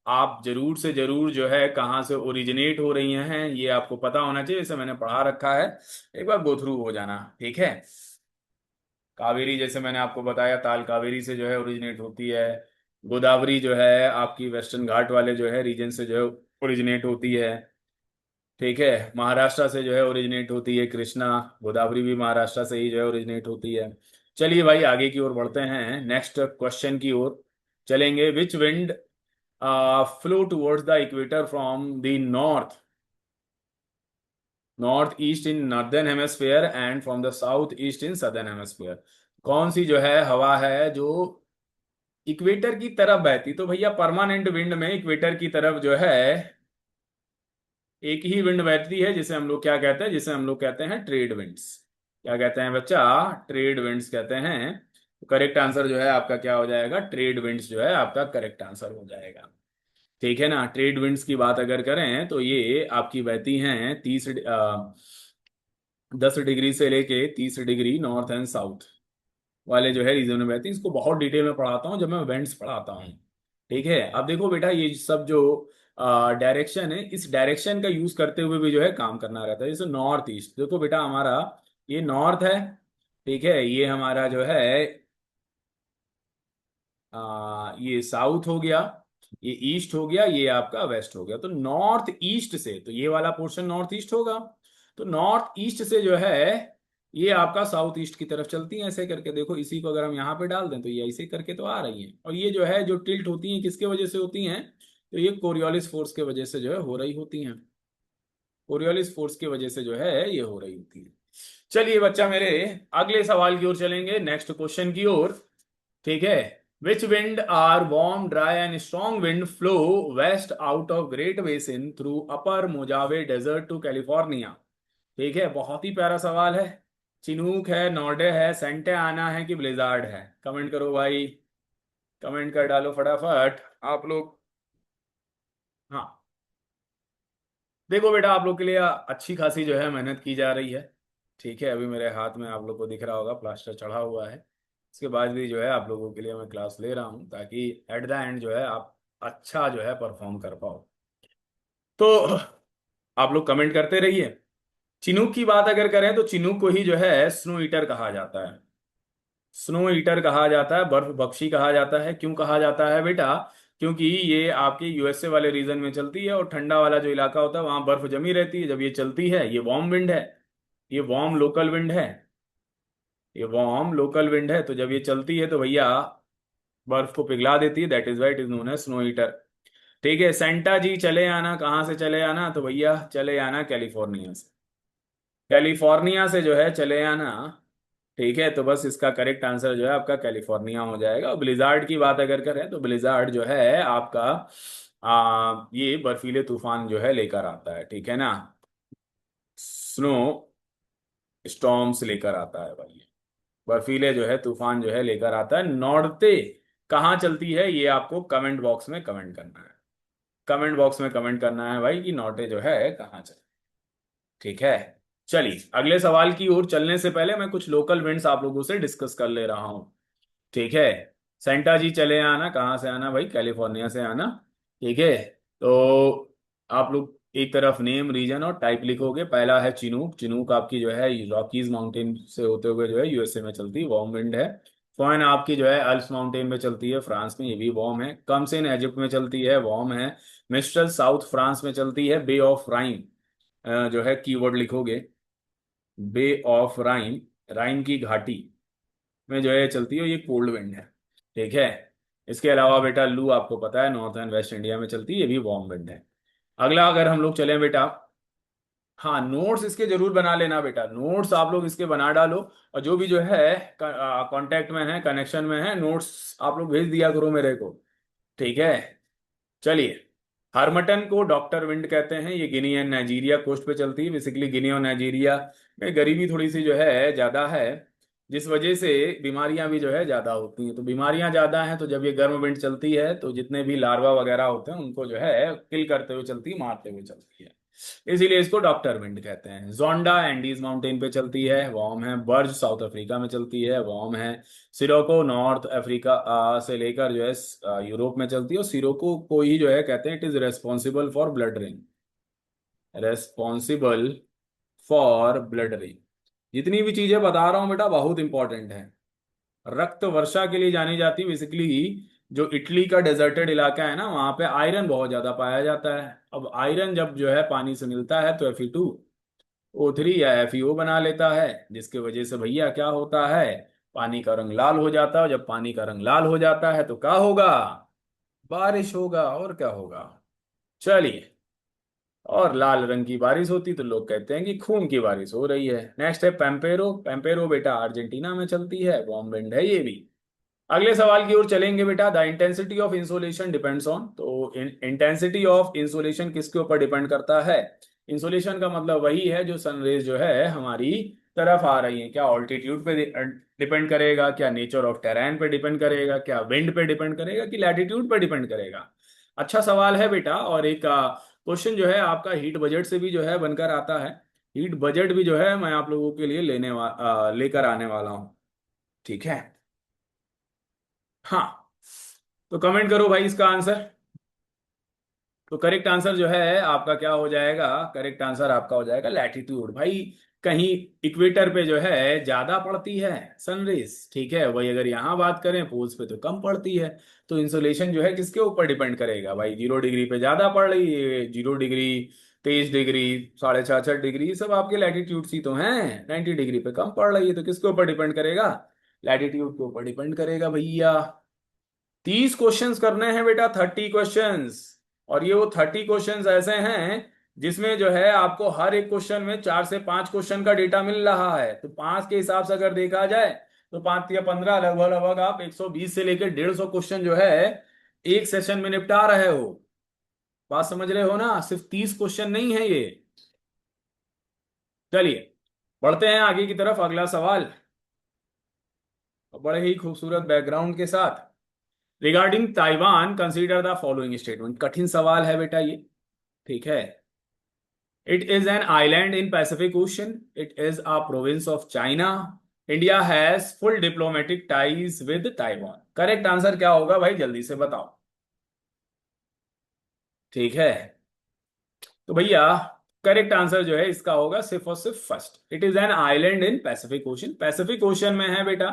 आप जरूर से जरूर जो है कहाँ से ओरिजिनेट हो रही हैं ये आपको पता होना चाहिए, जैसे मैंने पढ़ा रखा है। एक बार गो थ्रू हो जाना। ठीक है, कावेरी जैसे मैंने आपको बताया ताल कावेरी से जो है ओरिजिनेट होती है। गोदावरी जो है आपकी वेस्टर्न घाट वाले जो है रीजन से जो है ओरिजिनेट होती है। ठीक है, महाराष्ट्र से जो है ओरिजिनेट होती है कृष्णा। गोदावरी भी महाराष्ट्र से ही जो है ओरिजिनेट होती है। चलिए भाई आगे की ओर बढ़ते हैं, नेक्स्ट क्वेश्चन की ओर चलेंगे। Which wind flow towards the equator from the north east in northern hemisphere and from the south east in southern hemisphere. कौन सी जो है हवा है जो इक्वेटर की तरफ बहती? तो भैया परमानेंट विंड में इक्वेटर की तरफ जो है एक ही विंड बहती है, जिसे हम लोग क्या कहते हैं, जिसे हम लोग कहते हैं ट्रेड विंड्स। क्या कहते हैं बच्चा? ट्रेड विंड्स कहते हैं। तो करेक्ट आंसर जो है आपका क्या हो जाएगा? ट्रेड विंड्स जो है आपका करेक्ट आंसर हो जाएगा। ठीक है ना। ट्रेड विंड्स की बात अगर करें तो ये आपकी बहती हैं 10 डिग्री से लेके 30 डिग्री नॉर्थ एंड साउथ वाले जो है रीजन में बहती हैं। इसको बहुत डिटेल में पढ़ाता हूँ जब मैं वेंट्स पढ़ाता हूँ। ठीक है, अब देखो बेटा ये सब जो डायरेक्शन है, इस डायरेक्शन का यूज करते हुए भी जो है काम करना रहता है। जैसे नॉर्थ ईस्ट, देखो बेटा हमारा ये नॉर्थ है। ठीक है, ये हमारा जो है ये साउथ हो गया, ये ईस्ट हो गया, ये आपका वेस्ट हो गया। तो नॉर्थ ईस्ट से तो ये वाला पोर्शन नॉर्थ ईस्ट होगा। तो नॉर्थ ईस्ट से जो है ये आपका साउथ ईस्ट की तरफ चलती है ऐसे करके। देखो इसी को अगर हम यहाँ पे डाल दें तो ये ऐसे करके तो आ रही है। और ये जो है जो टिल्ट होती है किसके वजह से होती हैं? तो ये कोरियोलिस फोर्स के वजह से जो है हो रही होती हैं। कोरियोलिस फोर्स की वजह से जो है ये हो रही होती है। चलिए बच्चा मेरे अगले सवाल की ओर चलेंगे, नेक्स्ट क्वेश्चन की ओर। ठीक है, which wind are warm dry and strong wind flow west out of great basin through upper Mojave desert to California. ठीक है, बहुत ही प्यारा सवाल है। चिनूक है, नॉर्डे है, सेंटे आना है कि ब्लिजार्ड है? कमेंट करो भाई, कमेंट कर डालो फटाफट आप लोग। हाँ, देखो बेटा आप लोग के लिए अच्छी खासी जो है मेहनत की जा रही है। ठीक है, अभी मेरे हाथ में आप लोग को दिख रहा होगा प्लास्टर चढ़ा हुआ है। इसके बाद भी जो है आप लोगों के लिए मैं क्लास ले रहा हूँ ताकि एट द एंड जो है आप अच्छा जो है परफॉर्म कर पाओ। तो आप लोग कमेंट करते रहिए। चिनूक की बात अगर करें तो चिनूक को ही जो है स्नो ईटर कहा जाता है। स्नो ईटर कहा जाता है, बर्फ बख्शी कहा जाता है। क्यों कहा जाता है बेटा? क्योंकि ये आपके यूएसए वाले रीजन में चलती है और ठंडा वाला जो इलाका होता है वहां बर्फ जमी रहती है। जब ये चलती है ये वार्म विंड है, ये वार्म लोकल विंड है, ये वार्म लोकल विंड है। तो जब ये चलती है तो भैया बर्फ को पिघला देती है, that is white is known as snow eater. ठीक है, सेंटा जी चले आना, कहाँ से चले आना? तो भैया चले आना कैलिफोर्निया से। कैलिफोर्निया से जो है चले आना। ठीक है, तो बस इसका करेक्ट आंसर जो है आपका कैलिफोर्निया हो जाएगा। और ब्लिजार्ड की बात अगर करें तो ब्लिजार्ड जो है आपका ये बर्फीले तूफान जो है लेकर आता है। ठीक है ना, स्नो स्टॉर्म्स लेकर आता है भाई, बर्फीले जो है तूफान जो है लेकर आता है। नॉर्ते कहाँ चलती है ये आपको कमेंट बॉक्स में कमेंट करना है। कमेंट बॉक्स में कमेंट करना है भाई कि नॉर्ते जो है कहाँ चलती है। ठीक है, चलिए अगले सवाल की ओर चलने से पहले मैं कुछ लोकल विंड्स आप लोगों से डिस्कस कर ले रहा हूँ। ठीक है, सेंटा जी चले आना, कहाँ से आना भाई? कैलिफोर्निया से आना। ठीक है, तो आप लोग एक तरफ नेम रीजन और टाइप लिखोगे। पहला है चिनूक। चिनूक आपकी जो है रॉकीज माउंटेन से होते हुए जो है यूएसए में चलती है, वार्म विंड है। फॉइन आपकी जो है अल्प्स माउंटेन में चलती है, फ्रांस में, ये भी वार्म है। कमसेन इजिप्ट में चलती है, वार्म है। मिस्टल साउथ फ्रांस में चलती है। बे ऑफ राइन जो है कीवर्ड लिखोगे, बे ऑफ राइन, राइन की घाटी में जो है चलती है, ये कोल्ड विंड है। ठीक है, इसके अलावा बेटा लू आपको पता है नॉर्थ एंड वेस्ट इंडिया में चलती है, ये भी वार्म विंड है। अगला अगर हम लोग चलें बेटा, हाँ नोट्स इसके जरूर बना लेना बेटा, नोट्स आप लोग इसके बना डालो। और जो भी जो है कांटेक्ट में है, कनेक्शन में है, नोट्स आप लोग भेज दिया करो मेरे को। ठीक है, चलिए। हार्मटन को डॉक्टर विंड कहते हैं, ये गिनी एंड नाइजीरिया कोस्ट पे चलती है। बेसिकली गिनी और नाइजीरिया में गरीबी थोड़ी सी जो है ज्यादा है, जिस वजह से बीमारियां भी जो है ज्यादा होती हैं। तो बीमारियां ज्यादा हैं तो जब ये गर्म विंड चलती है तो जितने भी लार्वा वगैरह होते हैं उनको जो है किल करते हुए चलती है, मारते हुए चलती है। इसीलिए इसको डॉक्टर विंड कहते हैं। जोंडा एंडीज माउंटेन पे चलती है, वार्म है। बर्ज साउथ अफ्रीका में चलती है, वार्म है। सिरोको नॉर्थ अफ्रीका से लेकर जो है यूरोप में चलती है। और सिरोको को ही जो है कहते हैं it is responsible for blood rain, responsible for blood rain. जितनी भी चीजें बता रहा हूं बेटा बहुत इंपॉर्टेंट है। रक्त वर्षा के लिए जानी जाती है बेसिकली। जो इटली का डेजर्टेड इलाका है ना, वहां पे आयरन बहुत ज्यादा पाया जाता है। अब आयरन जब जो है पानी से मिलता है तो Fe2O3 या FeO बना लेता है, जिसके वजह से भैया क्या होता है, पानी का रंग लाल हो जाता है। जब पानी का रंग लाल हो जाता है तो क्या होगा, बारिश होगा। और क्या होगा, चलिए। और लाल रंग की बारिश होती तो लोग कहते हैं कि खून की बारिश हो रही है। नेक्स्ट है पेम्पेरो। पेम्पेरो बेटा अर्जेंटीना में चलती है, वार्म विंड है ये भी। अगले सवाल की ओर चलेंगे बेटा। The intensity of insolation depends on, तो इंटेंसिटी ऑफ इंसोलेशन किसके ऊपर डिपेंड करता है। इंसोलेशन का मतलब वही है जो सनरेज जो है हमारी तरफ आ रही है। क्या ऑल्टीट्यूड पे डिपेंड करेगा, क्या नेचर ऑफ टेरेन पे डिपेंड करेगा, क्या विंड पे डिपेंड करेगा, कि लैटिट्यूड पे डिपेंड करेगा। अच्छा सवाल है बेटा। और एक क्वेश्चन जो है आपका हीट बजट से भी जो है बनकर आता है। हीट बजट भी जो है मैं आप लोगों के लिए लेकर आने वाला हूँ। ठीक है। हाँ, तो कमेंट करो भाई इसका आंसर। तो करेक्ट आंसर जो है आपका क्या हो जाएगा, करेक्ट आंसर आपका हो जाएगा लैटिट्यूड भाई। कहीं इक्वेटर पे जो है ज्यादा पड़ती है सनरेज, ठीक है। वही अगर यहाँ बात करें पोल्स पे तो कम पड़ती है। तो इंसोलेशन जो है किसके ऊपर डिपेंड करेगा भाई, 0 डिग्री पे ज्यादा पड़ रही है, 0 डिग्री, 23 डिग्री, 66.5 डिग्री, ये सब आपके लैटिट्यूड ही तो हैं। 90 डिग्री पे कम पड़ रही है तो किसके ऊपर डिपेंड करेगा, लैटिट्यूड के ऊपर डिपेंड करेगा भैया। 30 क्वेश्चंस करने हैं बेटा, 30 क्वेश्चंस। और ये वो 30 क्वेश्चंस ऐसे हैं जिसमें जो है आपको हर एक क्वेश्चन में 4 से 5 क्वेश्चन का डेटा मिल रहा है। तो 5 के हिसाब से अगर देखा जाए तो 5 या 15, लगभग लगभग आप 120 से लेकर 150 क्वेश्चन जो है एक सेशन में निपटा रहे हो। बात समझ रहे हो ना, सिर्फ 30 क्वेश्चन नहीं है ये। चलिए बढ़ते हैं आगे की तरफ। अगला सवाल बड़े ही खूबसूरत बैकग्राउंड के साथ। Regarding Taiwan consider the following statement. कठिन सवाल है बेटा ये, ठीक है। It is an island in Pacific ocean, it is a province of China, India has full diplomatic ties with Taiwan. Correct answer क्या होगा भाई, जल्दी से बताओ। ठीक है, तो भैया करेक्ट आंसर जो है इसका होगा सिर्फ और सिर्फ first. It is an island in Pacific ocean. Pacific ocean में है बेटा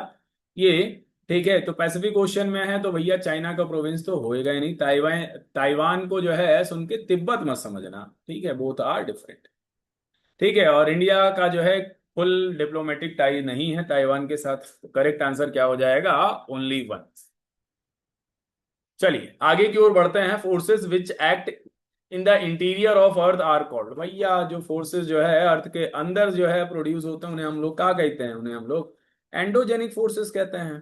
ये, ठीक है। तो पैसिफिक ओशन में है तो भैया चाइना का प्रोविंस तो होएगा ही नहीं। ताइवान, ताइवान को जो है सुन के तिब्बत मत समझना, ठीक है, बोथ आर डिफरेंट। ठीक है, और इंडिया का जो है फुल डिप्लोमेटिक टाई नहीं है ताइवान के साथ। तो करेक्ट आंसर क्या हो जाएगा, ओनली वन। चलिए आगे की ओर बढ़ते हैं। Forces which act in the interior of earth are called. भैया जो फोर्सेस जो है अर्थ के अंदर जो है प्रोड्यूस होते हैं उन्हें हम लोग क्या कहते हैं, उन्हें हम लोग एंडोजेनिक फोर्सेस कहते हैं।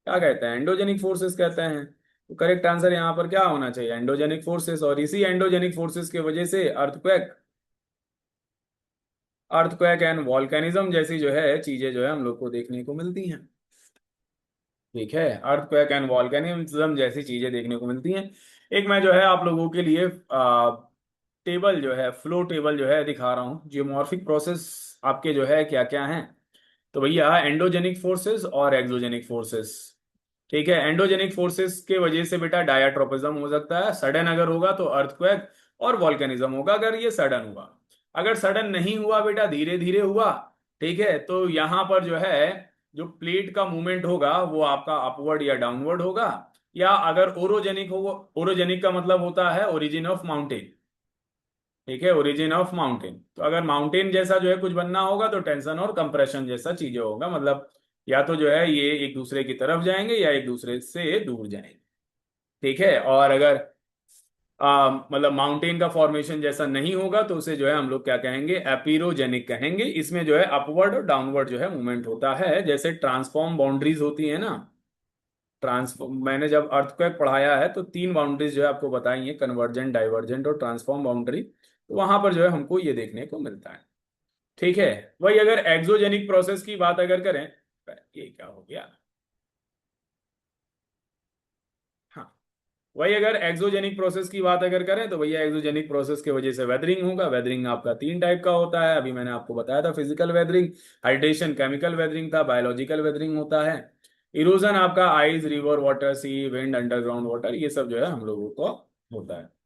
क्या कहते हैं, एंडोजेनिक फोर्सेस कहते हैं। तो करेक्ट आंसर यहाँ पर क्या होना चाहिए, एंडोजेनिक फोर्सेस। और इसी एंडोजेनिक फोर्सेस की वजह से अर्थक्वेक, अर्थक्वेक एंड वॉल्केनिज्म जैसी जो है चीजें जो है हम लोग को देखने को मिलती हैं। ठीक है, अर्थक्वेक एंड वॉल्केनिज्म जैसी चीजें देखने को मिलती हैं। एक मैं जो है आप लोगों के लिए टेबल जो है, फ्लो टेबल जो है दिखा रहा हूँ। जियोमॉर्फिक प्रोसेस आपके जो है क्या क्या हैं। तो भैया एंडोजेनिक फोर्सेस और एक्सोजेनिक फोर्सेस। ठीक है, एंडोजेनिक फोर्सेस के वजह से बेटा डायाट्रोपिज्म हो सकता है, सडन अगर होगा तो अर्थक्वेक, और वॉल्केनिज्म होगा अगर ये सडन हुआ। अगर सडन नहीं हुआ बेटा, धीरे धीरे हुआ, ठीक है, तो यहां पर जो है जो प्लेट का मूवमेंट होगा वो आपका अपवर्ड या डाउनवर्ड होगा। या अगर ओरोजेनिक होगा, ओरोजेनिक का मतलब होता है ओरिजिन ऑफ माउंटेन। ठीक है, ओरिजिन ऑफ माउंटेन, तो अगर माउंटेन जैसा जो है कुछ बनना होगा तो टेंशन और कंप्रेशन जैसा चीजें होगा। मतलब या तो जो है ये एक दूसरे की तरफ जाएंगे या एक दूसरे से दूर जाएंगे। ठीक है, और अगर मतलब माउंटेन का फॉर्मेशन जैसा नहीं होगा तो उसे जो है हम लोग क्या कहेंगे, एपिरोजेनिक कहेंगे। इसमें जो है अपवर्ड और डाउनवर्ड जो है मूवमेंट होता है, जैसे ट्रांसफॉर्म बाउंड्रीज होती है ना। ट्रांसफॉर्म मैंने जब अर्थक्वेक पढ़ाया है तो 3 बाउंड्रीज जो है आपको बताई है, कन्वर्जेंट, डाइवर्जेंट और ट्रांसफॉर्म बाउंड्री। तो वहां पर जो है हमको ये देखने को मिलता है। ठीक है, वही अगर एक्सोजेनिक प्रोसेस की बात अगर करें, ये क्या हो गया, हाँ, वही अगर एक्सोजेनिक प्रोसेस की बात अगर करें तो भैया एक्सोजेनिक प्रोसेस की वजह से वेदरिंग होगा। वेदरिंग आपका 3 टाइप का होता है, अभी मैंने आपको बताया था, physical weathering, hydration chemical weathering था, बायोलॉजिकल वेदरिंग होता है। इरोजन आपका आइस, रिवर वाटर, सी, विंड, अंडरग्राउंड वाटर, ये सब जो है हम लोगों को होता है।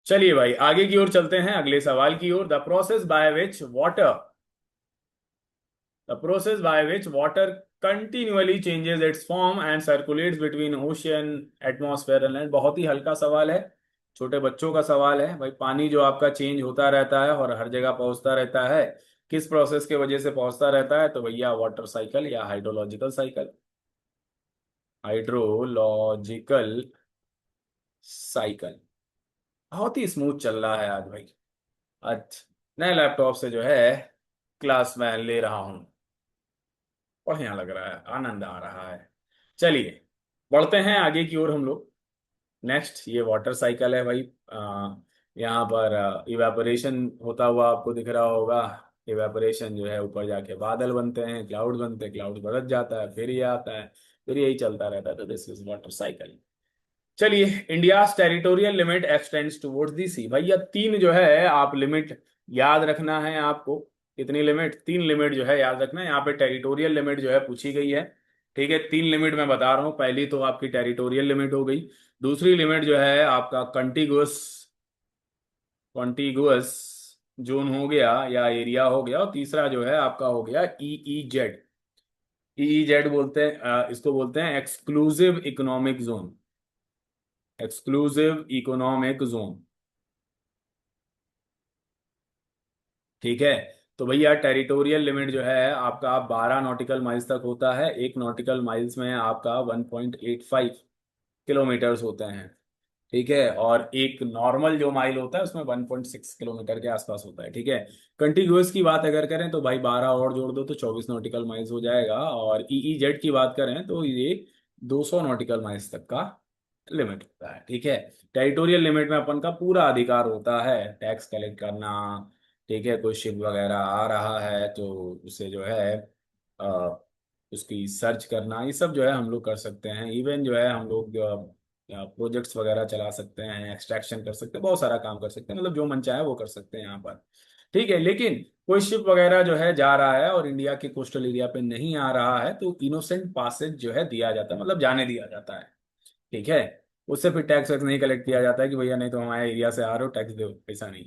चलिए भाई आगे की ओर चलते हैं, अगले सवाल की ओर। The process by which water continuously changes its form and circulates between ocean, atmosphere and land. बहुत ही हल्का सवाल है, छोटे बच्चों का सवाल है भाई। पानी जो आपका चेंज होता रहता है और हर जगह पहुंचता रहता है, किस प्रोसेस के वजह से पहुंचता रहता है? तो भैया वाटर साइकिल या हाइड्रोलॉजिकल साइकिल। Hydrological cycle. बहुत ही स्मूथ चल रहा है आज भाई। आज नए लैपटॉप से जो है क्लास में ले रहा हूं, बढ़िया लग रहा है, आनंद आ रहा है। चलिए बढ़ते हैं आगे की ओर हम लोग। नेक्स्ट ये वाटर साइकिल है भाई। यहाँ पर इवेपोरेशन होता हुआ आपको दिख रहा होगा। इवेपोरेशन जो है ऊपर जाके बादल बनते हैं, क्लाउड बनते हैं, क्लाउड बरस जाता है, फिर ये आता है, फिर यही चलता रहता है। तो दिस इज वाटर साइकिल। चलिए, India territorial limit extends towards the sea. भैया तीन जो है आप लिमिट याद रखना है आपको। कितनी लिमिट? तीन लिमिट जो है याद रखना है। यहाँ पे टेरिटोरियल लिमिट जो है पूछी गई है। ठीक है, तीन लिमिट मैं बता रहा हूँ। पहली तो आपकी टेरिटोरियल लिमिट हो गई, दूसरी लिमिट जो है आपका कंटिगुअस कॉन्टिगुअस जोन हो गया या एरिया हो गया, और तीसरा जो है आपका हो गया ईईजेड। ईईजेड बोलते हैं इसको बोलते हैं exclusive economic zone. Exclusive economic zone. ठीक है। तो भैया टेरिटोरियल लिमिट जो है आपका 12 नॉटिकल माइल्स तक होता है। एक नॉटिकल माइल्स में आपका 1.85 किलोमीटर्स होते हैं। ठीक है, और एक नॉर्मल जो माइल होता है उसमें 1.6 किलोमीटर के आसपास होता है। ठीक है। कंटिन्यूअस की बात अगर करें तो भाई 12 और जोड़ दो तो 24 नॉटिकल माइल्स हो जाएगा। और ईईजेड की बात करें तो ये 200 नॉटिकल माइल्स तक का लिमिट होता है। ठीक है। टेरिटोरियल लिमिट में अपन का पूरा अधिकार होता है टैक्स कलेक्ट करना। ठीक है, कोई शिप वगैरह आ रहा है तो उसे जो है अ, उसकी सर्च करना, ये सब जो है हम लोग कर सकते हैं। इवन जो है हम लोग प्रोजेक्ट्स वगैरह चला सकते हैं, एक्सट्रैक्शन कर सकते हैं, बहुत सारा काम कर सकते हैं। मतलब जो मन चाहे वो कर सकते हैं यहाँ पर। ठीक है, लेकिन कोई शिप वगैरह जो है जा रहा है और इंडिया के कोस्टल एरिया पे नहीं आ रहा है तो इनोसेंट पासेज जो है दिया जाता है, मतलब जाने दिया जाता है। ठीक है। उससे फिर टैक्स वैक्स नहीं कलेक्ट किया जाता है कि भैया नहीं तो हमारे एरिया से आ रहे हो, टैक्स दो, पैसा नहीं।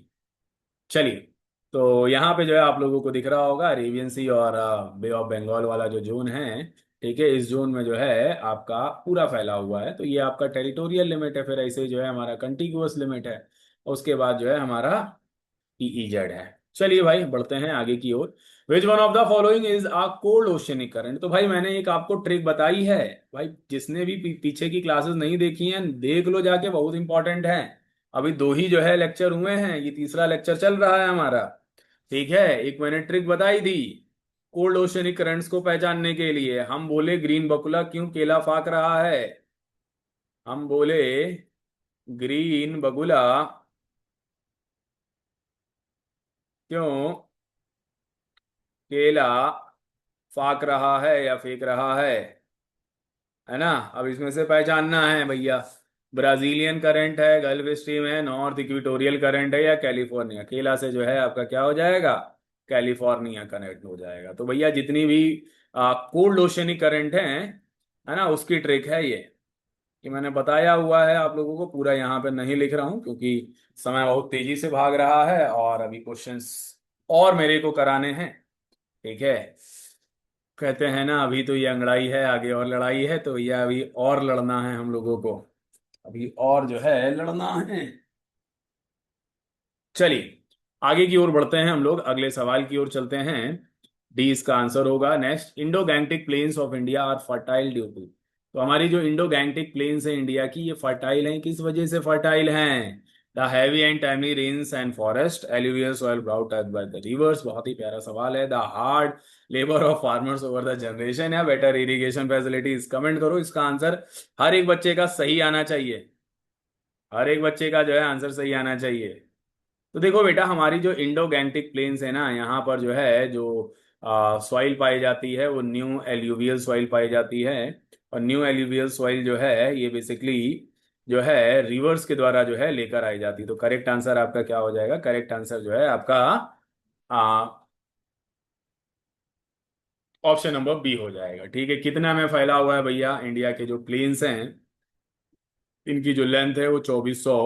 चलिए, तो यहाँ पे जो है आप लोगों को दिख रहा होगा अरेबियन सी और बे ऑफ बंगाल वाला जो जोन है। ठीक है, इस जोन में जो है आपका पूरा फैला हुआ है, तो ये आपका टेरिटोरियल लिमिट है। फिर ऐसे जो है हमारा कंटिगुअस लिमिट है। उसके बाद जो है हमारा ईईजेड है। चलिए भाई बढ़ते हैं आगे की ओर। Which one of the following is a cold oceanic current? तो भाई मैंने एक आपको ट्रिक बताई है। भाई जिसने भी पीछे की क्लासेस नहीं देखी हैं देख लो जाके, बहुत इंपॉर्टेंट है। अभी दो ही जो है लेक्चर हुए हैं, ये तीसरा लेक्चर चल रहा है हमारा। ठीक है, एक मैंने ट्रिक बताई थी कोल्ड ओशियनिक करंट्स को पहचानने के लिए। हम बोले ग्रीन बकुला क्यों केला फाक रहा है? हम बोले ग्रीन बगुला क्यों केला फाक रहा है या फेंक रहा है ना? अब इसमें से पहचानना है भैया, ब्राजीलियन करंट है, गल्फ स्ट्रीम है, नॉर्थ इक्वेटोरियल करंट है, या कैलिफोर्निया। केला से जो है आपका क्या हो जाएगा? कैलिफोर्निया करंट हो जाएगा। तो भैया जितनी भी कोल्ड ओशनिक करंट है ना, उसकी ट्रिक है ये मैंने बताया हुआ है आप लोगों को। पूरा यहाँ पे नहीं लिख रहा हूँ क्योंकि समय बहुत तेजी से भाग रहा है और अभी क्वेश्चंस और मेरे को कराने हैं। ठीक है, कहते हैं ना अभी तो ये अंगड़ाई है, आगे और लड़ाई है। तो ये अभी और लड़ना है हम लोगों को, अभी और जो है लड़ना है। चलिए आगे की ओर बढ़ते हैं हम लोग, अगले सवाल की ओर चलते हैं। डी इसका आंसर होगा। Next, Indo Gangetic plains of India are fertile due to. तो हमारी जो इंडो गैंगटिक प्लेन्स है इंडिया की, ये फर्टाइल हैं, किस वजह से फर्टाइल हैं? The heavy and timely rains and forest, alluvial soil brought out by the rivers. बहुत ही प्यारा सवाल है। The hard labour of farmers over the generation, या बेटर इरिगेशन फैसिलिटीज। कमेंट करो इसका आंसर। हर एक बच्चे का सही आना चाहिए, हर एक बच्चे का जो है आंसर सही आना चाहिए। तो देखो बेटा, हमारी जो इंडो गैंगटिक प्लेन्स है ना, यहाँ पर जो है जो सॉइल पाई जाती है वो न्यू एल्यूवियल सॉइल पाई जाती है। और न्यू एल्यूवियल सॉइल जो है ये बेसिकली जो है रिवर्स के द्वारा जो है लेकर आई जाती है। तो करेक्ट आंसर आपका क्या हो जाएगा? करेक्ट आंसर जो है आपका ऑप्शन नंबर बी हो जाएगा। ठीक है, कितना में फैला हुआ है भैया? इंडिया के जो प्लेन्स हैं इनकी जो लेंथ है वो 2400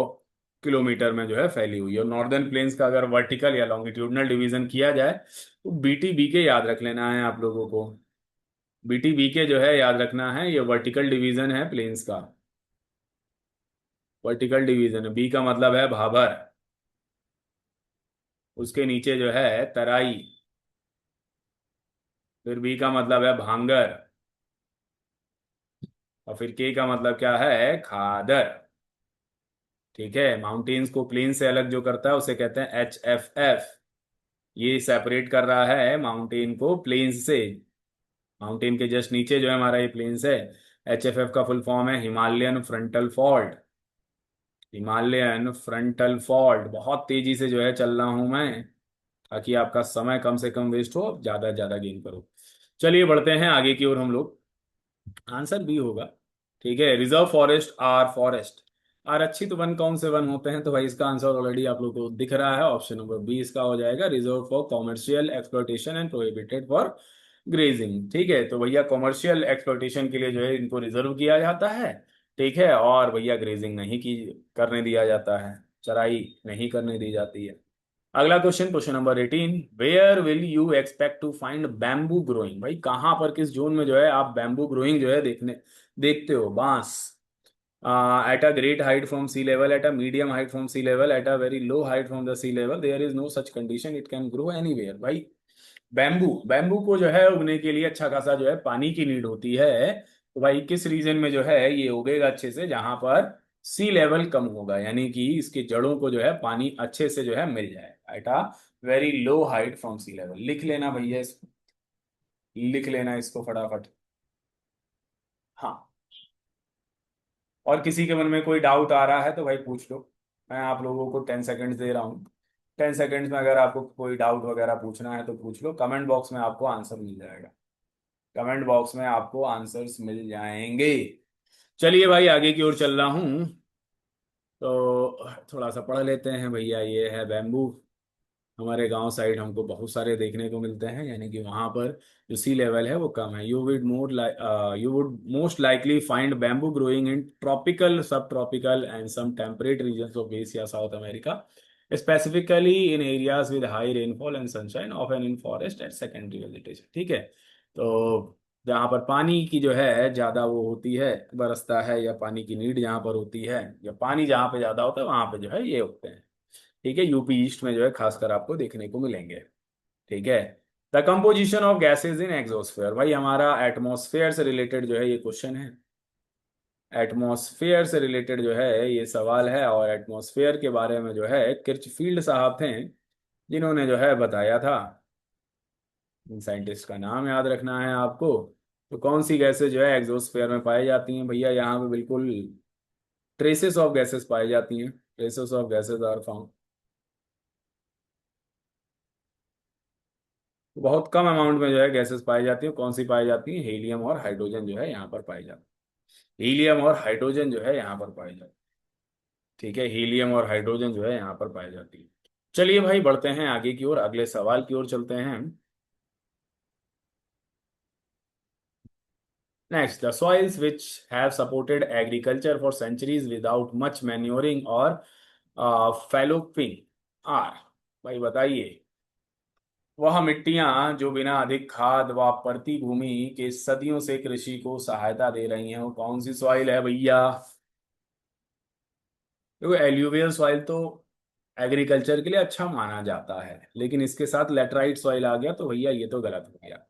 किलोमीटर में जो है फैली हुई है। और नॉर्दर्न प्लेन्स का अगर वर्टिकल या लॉन्गिट्यूडनल डिवीजन किया जाए तो BTBK याद रख लेना है आप लोगों को। BTBK जो है याद रखना है, ये वर्टिकल डिवीजन है प्लेन्स का। वर्टिकल डिवीजन है। बी का मतलब है भाबर, उसके नीचे जो है तराई, फिर बी का मतलब है भांगर, और फिर के का मतलब क्या है, खादर। ठीक है, माउंटेन्स को प्लेन से अलग जो करता है उसे कहते हैं HFF। ये सेपरेट कर रहा है माउंटेन को प्लेन्स से। माउंटेन के जस्ट नीचे जो है हमारा ये प्लेन्स है। HFF का फुल फॉर्म है Himalayan frontal fault. Himalayan frontal fault. बहुत तेजी से जो है चल रहा हूं मैं, ताकि आपका समय कम से कम वेस्ट हो, ज्यादा से ज्यादा गेन करो। चलिए बढ़ते हैं आगे की ओर हम लोग। आंसर बी होगा। ठीक है, रिजर्व फॉरेस्ट आर फॉरेस्ट। आरक्षित वन कौन से वन होते हैं, तो भाई इसका आंसर ऑलरेडी आप लोग को दिख रहा है, ऑप्शन नंबर बी इसका हो जाएगा। Reserve for commercial exploitation and prohibited for grazing. ठीक है, तो भैया कॉमर्शियल एक्सप्लोटेशन के लिए जो है इनको रिजर्व किया जाता है। ठीक है, और भैया ग्रेजिंग नहीं की करने दिया जाता है, चराई नहीं करने दी जाती है। अगला question, question number 18, where will you expect to find bamboo growing. भाई कहां पर, किस जोन में जो है आप बैम्बू ग्रोइंग जो है देखते हो, बांस। At a great height from sea level, at a medium height from sea level, at a very low height from the sea level, there is no such condition, it can grow anywhere. भाई bamboo bamboo को जो है उगने के लिए अच्छा खासा जो है पानी की नीड होती है। तो भाई किस रीजन में जो है ये उगेगा अच्छे से, जहां पर सी लेवल कम होगा, यानी कि इसके जड़ों को जो है पानी अच्छे से जो है मिल जाए। At a very low height from sea level. लिख लेना भैया इसको, लिख लेना इसको फटाफट। हाँ, और किसी के मन में कोई डाउट आ रहा है तो भाई पूछ लो। मैं आप लोगों को 10 सेकंड्स दे रहा हूँ। 10 सेकंड्स में अगर आपको कोई डाउट वगैरह पूछना है तो पूछ लो, कमेंट बॉक्स में आपको आंसर मिल जाएगा। कमेंट बॉक्स में आपको आंसर्स मिल जाएंगे। चलिए भाई आगे की ओर चल रहा हूँ। तो थोड़ा सा पढ़ लेते हैं भैया। ये है बैम्बू। हमारे गांव साइड हमको बहुत सारे देखने को मिलते हैं, यानी कि वहां पर जो सी लेवल है वो कम है। You would most likely find bamboo growing in tropical, sub tropical and some temperate region of Asia, South America, specifically in areas with high rainfall and sunshine of an in forest at secondary vegetation. ठीक है, तो जहाँ पर पानी की जो है ज्यादा वो होती है, बरसता है, या पानी की नीड जहाँ पर होती है, या पानी जहाँ पे ज्यादा होता है वहां पे जो है ये होते हैं। ठीक है, यूपी ईस्ट में जो है खासकर आपको देखने को मिलेंगे। ठीक है, the composition of gases in exosphere. भाई हमारा एटमॉस्फेयर से रिलेटेड जो है ये क्वेश्चन है। एटमॉस्फेयर से रिलेटेड जो है ये सवाल है, और एटमॉस्फेयर के बारे में जो है किर्चफील्ड साहब थे जिन्होंने जो है बताया था। इन साइंटिस्ट का नाम याद रखना है आपको। तो कौन सी गैसेज जो है एग्जोस्फेयर में पाई जाती हैं भैया, यहाँ पे बिल्कुल ट्रेसेस ऑफ गैसेस पाई जाती हैं। Traces of gases are found. बहुत कम अमाउंट में जो है गैसेस पाई जाती है। कौन सी पाई जाती है, हीलियम और हाइड्रोजन जो है यहाँ पर पाई जाती है। हीलियम और हाइड्रोजन जो है यहाँ पर पाई जाती है। ठीक है, हीलियम और हाइड्रोजन जो है यहाँ पर पाई जाती है। चलिए भाई बढ़ते हैं आगे की ओर, अगले सवाल की ओर चलते हैं। Next, the soils which have supported agriculture for centuries without much manuring और फैलोपिंग आर। भाई बताइए, वह मिट्टियां जो बिना अधिक खाद व प्रति भूमि के सदियों से कृषि को सहायता दे रही हैं, वो कौन सी सॉइल है भैया। देखो एल्यूवियल सॉइल तो एग्रीकल्चर के लिए अच्छा माना जाता है, लेकिन इसके साथ लेटराइट सॉइल आ गया तो भैया ये तो गलत हो गया।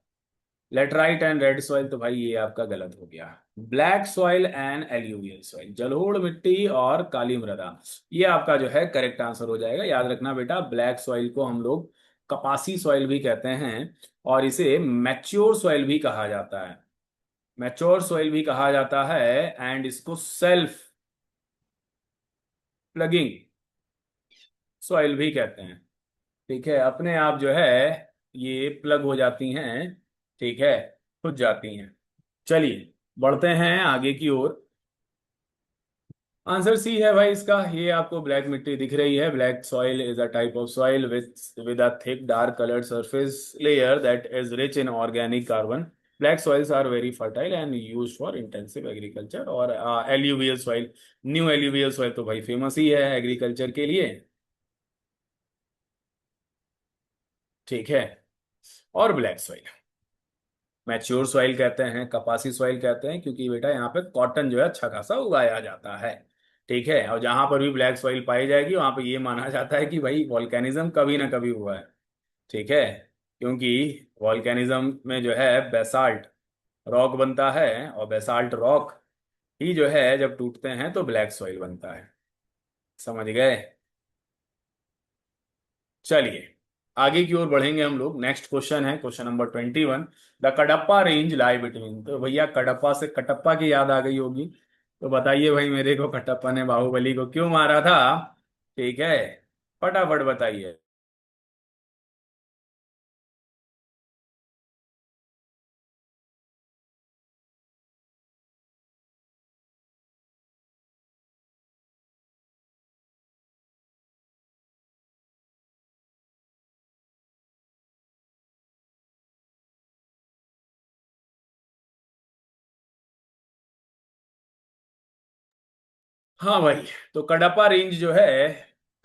लेटराइट एंड रेड सॉइल तो भाई ये आपका गलत हो गया। Black soil and alluvial soil, जलोढ़ मिट्टी और काली मृदा, ये आपका जो है करेक्ट आंसर हो जाएगा। याद रखना बेटा, ब्लैक सॉइल को हम लोग कपासी सॉइल भी कहते हैं, और इसे मैच्योर सॉइल भी कहा जाता है। मैच्योर सॉइल भी कहा जाता है, एंड इसको सेल्फ प्लगिंग सॉइल भी कहते हैं। ठीक है, अपने आप जो है ये प्लग हो जाती हैं। ठीक है, खुद जाती हैं। चलिए बढ़ते हैं आगे की ओर। आंसर सी है भाई इसका। ये आपको ब्लैक मिट्टी दिख रही है। Black soil is a type of soil with a thick dark coloured surface layer that is rich in organic carbon black soils are very fertile and use for intensive agriculture. और alluvial soil, new alluvial soil तो भाई famous ही है agriculture के लिए। ठीक है। और black soil, mature soil कहते हैं, कपासी सॉइल कहते हैं, क्योंकि बेटा यहाँ पे कॉटन जो है अच्छा खासा उगाया जाता है। ठीक है। और जहां पर भी ब्लैक सॉइल पाई जाएगी वहां पे ये माना जाता है कि भाई वॉल्केनिज्म कभी ना कभी हुआ है। ठीक है। क्योंकि वॉल्केनिज्म में जो है बेसाल्ट रॉक बनता है, और बेसाल्ट रॉक ही जो है जब टूटते हैं तो ब्लैक सॉइल बनता है। समझ गए? चलिए आगे की ओर बढ़ेंगे हम लोग। नेक्स्ट क्वेश्चन है question number 21। The Kadapa range lie between, तो भैया कडप्पा से कटप्पा की याद आ गई होगी। तो बताइए भाई मेरे को, कटप्पा ने बाहुबली को क्यों मारा था? ठीक है, फटाफट बताइए। हाँ भाई, तो कडप्पा रेंज जो है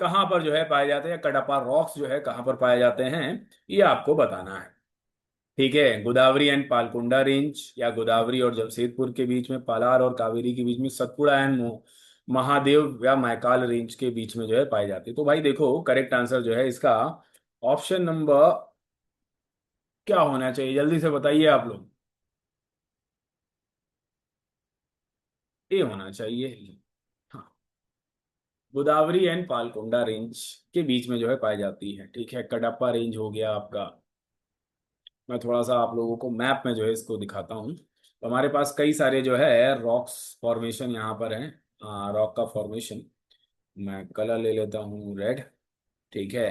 कहाँ पर जो है पाए जाते हैं, कडप्पा रॉक्स जो है कहाँ पर पाए जाते हैं, ये आपको बताना है। ठीक है। गोदावरी एंड पालकुंडा रेंज, या गोदावरी और जमशेदपुर के बीच में, पालार और कावेरी के बीच में, सतपुड़ा एंड महादेव या मैकाल रेंज के बीच में जो है पाई जाती है। तो भाई देखो करेक्ट आंसर जो है इसका ऑप्शन नंबर क्या होना चाहिए, जल्दी से बताइए आप लोग। ए होना चाहिए। हाँ, गोदावरी एंड पालकुंडा रेंज के बीच में जो है पाई जाती है। ठीक है। कडप्पा रेंज हो गया आपका। मैं थोड़ा सा आप लोगों को मैप में जो है इसको दिखाता हूँ। तो हमारे पास कई सारे जो है रॉक्स फॉर्मेशन यहाँ पर हैं। रॉक का फॉर्मेशन, मैं कलर ले लेता हूँ रेड। ठीक है।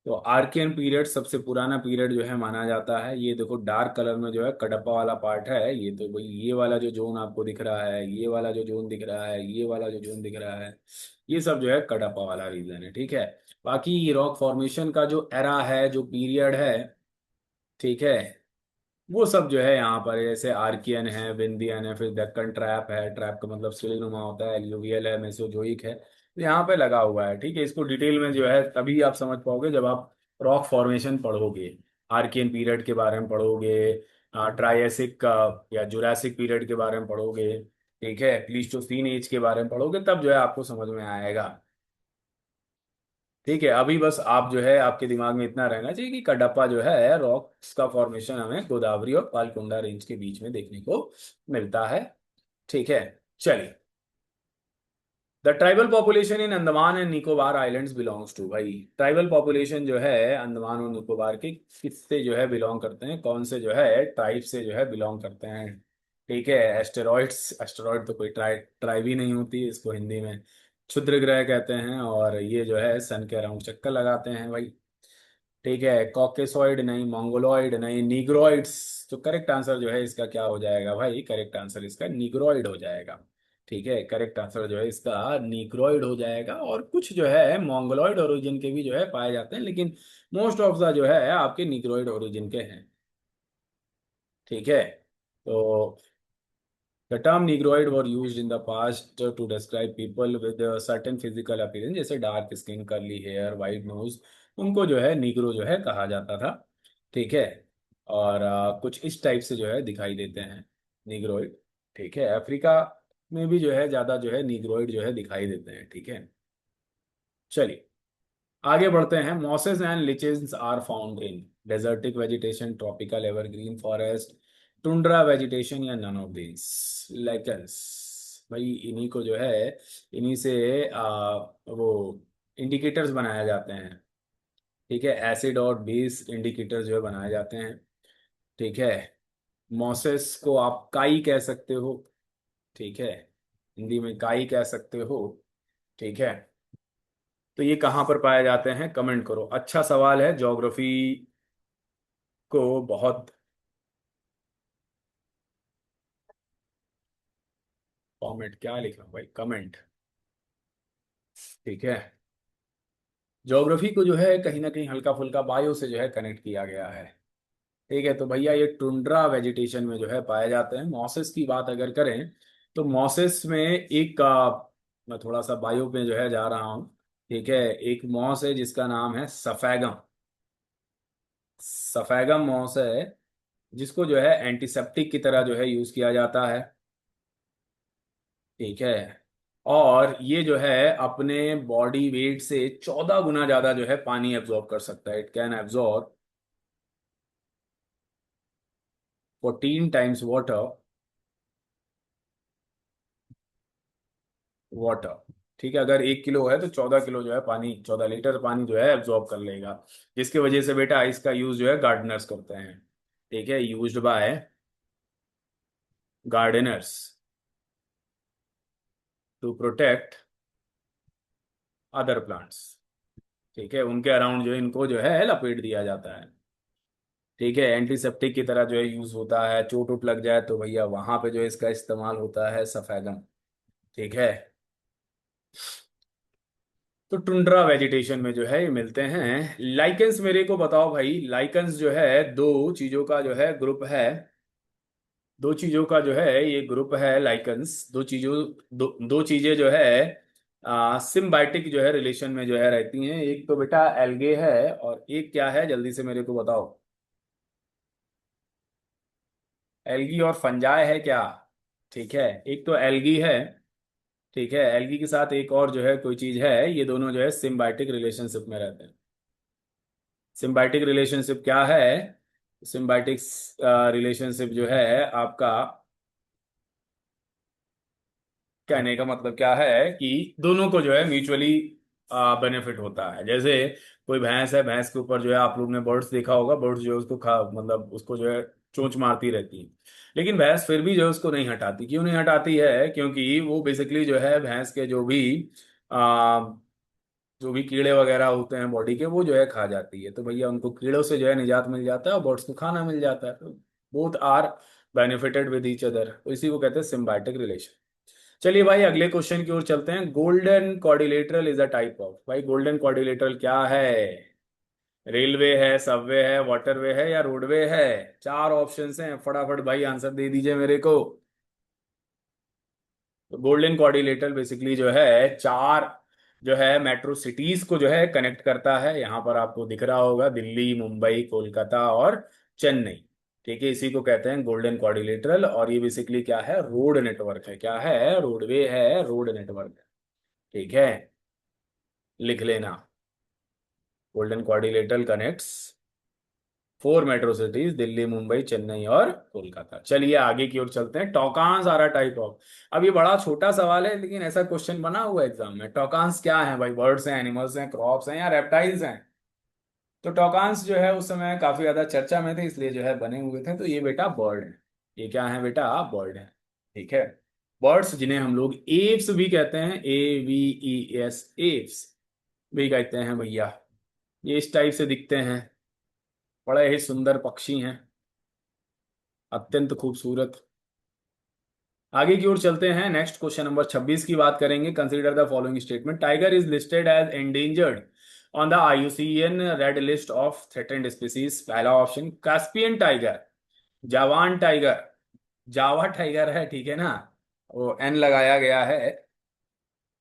तो आर्कियन पीरियड सबसे पुराना पीरियड जो है माना जाता है। ये देखो डार्क कलर में जो है कडप्पा वाला पार्ट है, ये तो भाई ये वाला जो जोन आपको दिख रहा है, ये वाला जो जोन दिख रहा है, ये वाला जो जोन दिख रहा है, ये सब जो है कडप्पा वाला रीजन है। ठीक है। बाकी रॉक फॉर्मेशन का जो एरा है, जो पीरियड है, ठीक है, वो सब जो है यहाँ पर जैसे आर्कियन है, विंदियन है, फिर दक्कन ट्रैप है, ट्रैप का मतलब सिल नुमा होता है, एल्यूवियल है, मेसोजोइक है, तो यहाँ पे लगा हुआ है। ठीक है। इसको डिटेल में जो है तभी आप समझ पाओगे जब आप रॉक फॉर्मेशन पढ़ोगे, आर्कियन पीरियड के बारे में पढ़ोगे, ट्रायसिक का या जुरासिक पीरियड के बारे में पढ़ोगे, ठीक है, प्लीस्टोसीन एज के बारे में पढ़ोगे, तब जो है आपको समझ में आएगा। ठीक है। अभी बस आप जो है आपके दिमाग में इतना रहना चाहिए कि कडप्पा जो है रॉक्स का फॉर्मेशन हमें गोदावरी और पालकुंडा रेंज के बीच में देखने को मिलता है। ठीक है। चलिए, the tribal population in Andaman and Nicobar islands belongs to, भाई ट्राइबल पॉपुलेशन जो है अंडमान और निकोबार के किससे जो है बिलोंग करते हैं, कौन से जो है ट्राइब से जो है बिलोंग करते हैं? ठीक है। एस्टेरॉइड्स, एस्टेरॉइड तो कोई ट्राइब ही नहीं होती, इसको हिंदी में क्षुद्र ग्रह कहते हैं, और ये जो है सन के अराउंड चक्कर लगाते हैं भाई। ठीक है। कॉकेसॉइड नहीं, मंगोलॉइड नहीं, नीग्रोइड्स। तो करेक्ट आंसर जो है इसका क्या हो जाएगा भाई, करेक्ट आंसर इसका नीग्रोइड हो जाएगा। ठीक है। करेक्ट आंसर जो है इसका नीग्रोइड हो जाएगा। और कुछ जो है मंगोलॉइड ओरिजिन के भी जो है पाए जाते हैं, लेकिन मोस्ट ऑफ द जो है आपके नीग्रोइड ओरिजिन के हैं। ठीक है। तो the term negroid were used in the past to describe people with a certain physical appearance, जैसे dark skin, curly hair, wide nose, उनको जो है निग्रो जो है कहा जाता था। ठीक है। और कुछ इस टाइप से जो है दिखाई देते हैं निग्रोइड। ठीक है। अफ्रीका में भी जो है ज्यादा जो है निग्रोइड जो है दिखाई देते हैं। ठीक है। चलिए आगे बढ़ते हैं। Mosses and lichens are found in desertic vegetation, tropical evergreen forest, tundra vegetation, या नन ऑफ दिस लाइकेंस। भाई इन्हीं को जो है इन्हीं से वो इंडिकेटर्स बनाए जाते हैं। ठीक है। एसिड और बेस इंडिकेटर्स जो है बनाए जाते हैं। ठीक है। मॉसेस को आप काई कह सकते हो। ठीक है। हिंदी में काई कह सकते हो। ठीक है। तो ये कहाँ पर पाए जाते हैं, कमेंट करो। अच्छा सवाल है, ज्योग्राफी को बहुत। कमेंट क्या लिखा भाई, कमेंट। ठीक है। ज्योग्राफी को जो है कहीं ना कहीं हल्का फुल्का बायो से जो है कनेक्ट किया गया है। ठीक है, तो भैया ये टुंड्रा वेजिटेशन में जो है पाए जाते हैं। मॉसेस की बात अगर करें तो मॉसेस में एक का, मैं थोड़ा सा बायो पे जो है जा रहा हूँ। ठीक है, एक मॉस है जिसका नाम है सफेगम। सफेगम मॉस है जिसको जो है एंटीसेप्टिक की तरह जो है यूज किया जाता है। ठीक है, और ये जो है अपने बॉडी वेट से 14 गुना ज्यादा जो है पानी एब्जॉर्ब कर सकता है। It can absorb 14 times water. ठीक है, अगर 1 किलो है तो 14 किलो जो है पानी, 14 लीटर पानी जो है एब्जॉर्ब कर लेगा। जिसकी वजह से बेटा इसका यूज जो है गार्डनर्स करते हैं। ठीक है, used by gardeners to protect other plants. ठीक है, उनके अराउंड जो है इनको जो है लपेट दिया जाता है। ठीक है, एंटीसेप्टिक की तरह जो है यूज होता है। चोट वोट लग जाए तो भैया वहां पे जो है इसका इस्तेमाल होता है सफेदम। ठीक है, तो टुंड्रा वेजिटेशन में जो है ये मिलते हैं। लाइकेंस मेरे को बताओ भाई, लाइकेंस जो है दो चीजों का जो है ग्रुप है। दो चीजों का जो है ये ग्रुप है लाइकेंस। दो चीजें जो है सिम्बायोटिक जो है रिलेशन में जो है रहती हैं। एक तो बेटा एल्गे है और एक क्या है, जल्दी से मेरे को बताओ। एल्गी और फंजाई है क्या? ठीक है, एक तो एल्गी है। ठीक है, एल्गी के साथ एक और जो है कोई चीज है, ये दोनों जो है सिम्बायोटिक रिलेशनशिप में रहते हैं। सिम्बायोटिक रिलेशनशिप क्या है? सिम्बायोटिक रिलेशनशिप जो है आपका, कहने का मतलब क्या है कि दोनों को जो है म्यूचुअली बेनिफिट होता है। जैसे कोई भैंस है, भैंस के ऊपर जो है आप लोग ने बर्ड्स देखा होगा, बर्ड्स जो है उसको खा मतलब उसको जो है चोंच मारती रहती है। लेकिन भैंस फिर भी जो है उसको नहीं हटाती। क्यों नहीं हटाती है? क्योंकि वो बेसिकली जो है भैंस के जो भी कीड़े वगैरह होते हैं बॉडी के, वो जो है खा जाती है। तो भैया उनको कीड़ों से जो है निजात मिल जाता है और बर्ड्स को खाना मिल जाता है। तो both are benefited with each other, तो इसी को कहते हैं सिम्बायोटिक रिलेशन। चलिए भाई अगले क्वेश्चन की ओर चलते हैं। Golden quadrilateral is a type of, भाई गोल्डन क्वाड्रिलेटरल क्या है? रेलवे है, सबवे है, वाटरवे है या रोडवे है? चार ऑप्शंस हैं, फटाफट भाई आंसर दे दीजिए मेरे को। तो गोल्डन क्वाड्रिलेटरल बेसिकली जो है चार जो है मेट्रो सिटीज को जो है कनेक्ट करता है। यहाँ पर आपको दिख रहा होगा दिल्ली, मुंबई, कोलकाता और चेन्नई। ठीक है, इसी को कहते हैं गोल्डन क्वाड्रिलेटरल। और ये बेसिकली क्या है? रोड नेटवर्क है। क्या है? रोडवे है, रोड नेटवर्क है। ठीक है, लिख लेना। Golden quadrilateral connects 4 metro cities, Delhi, Mumbai, Chennai और कोलकाता। चलिए आगे की ओर चलते हैं। टॉकांस आर अ टाइप ऑफ, अब ये बड़ा छोटा सवाल है लेकिन ऐसा क्वेश्चन बना हुआ है एग्जाम में। टॉकांस क्या है भाई? बर्ड्स हैं, एनिमल्स हैं, क्रॉप्स हैं या रेप्टाइल्स हैं? तो टॉकांस जो है उस समय काफी ज्यादा चर्चा में थे, इसलिए जो है बने हुए थे। तो ये बेटा बर्ड है। ये क्या है बेटा? बर्ड है। ठीक है, बर्ड्स जिन्हें हम लोग एव्स भी कहते हैं, AVES, एव्स भी कहते हैं भैया। ये इस टाइप से दिखते हैं, बड़े ही सुंदर पक्षी हैं, अत्यंत खूबसूरत। आगे की ओर चलते हैं। नेक्स्ट क्वेश्चन नंबर 26 की बात करेंगे। Consider the following statement. Tiger is listed as endangered on the IUCN red list of threatened species. पहला option Caspian tiger, Javan tiger, Java tiger है, ठीक है ना, वो एन लगाया गया है,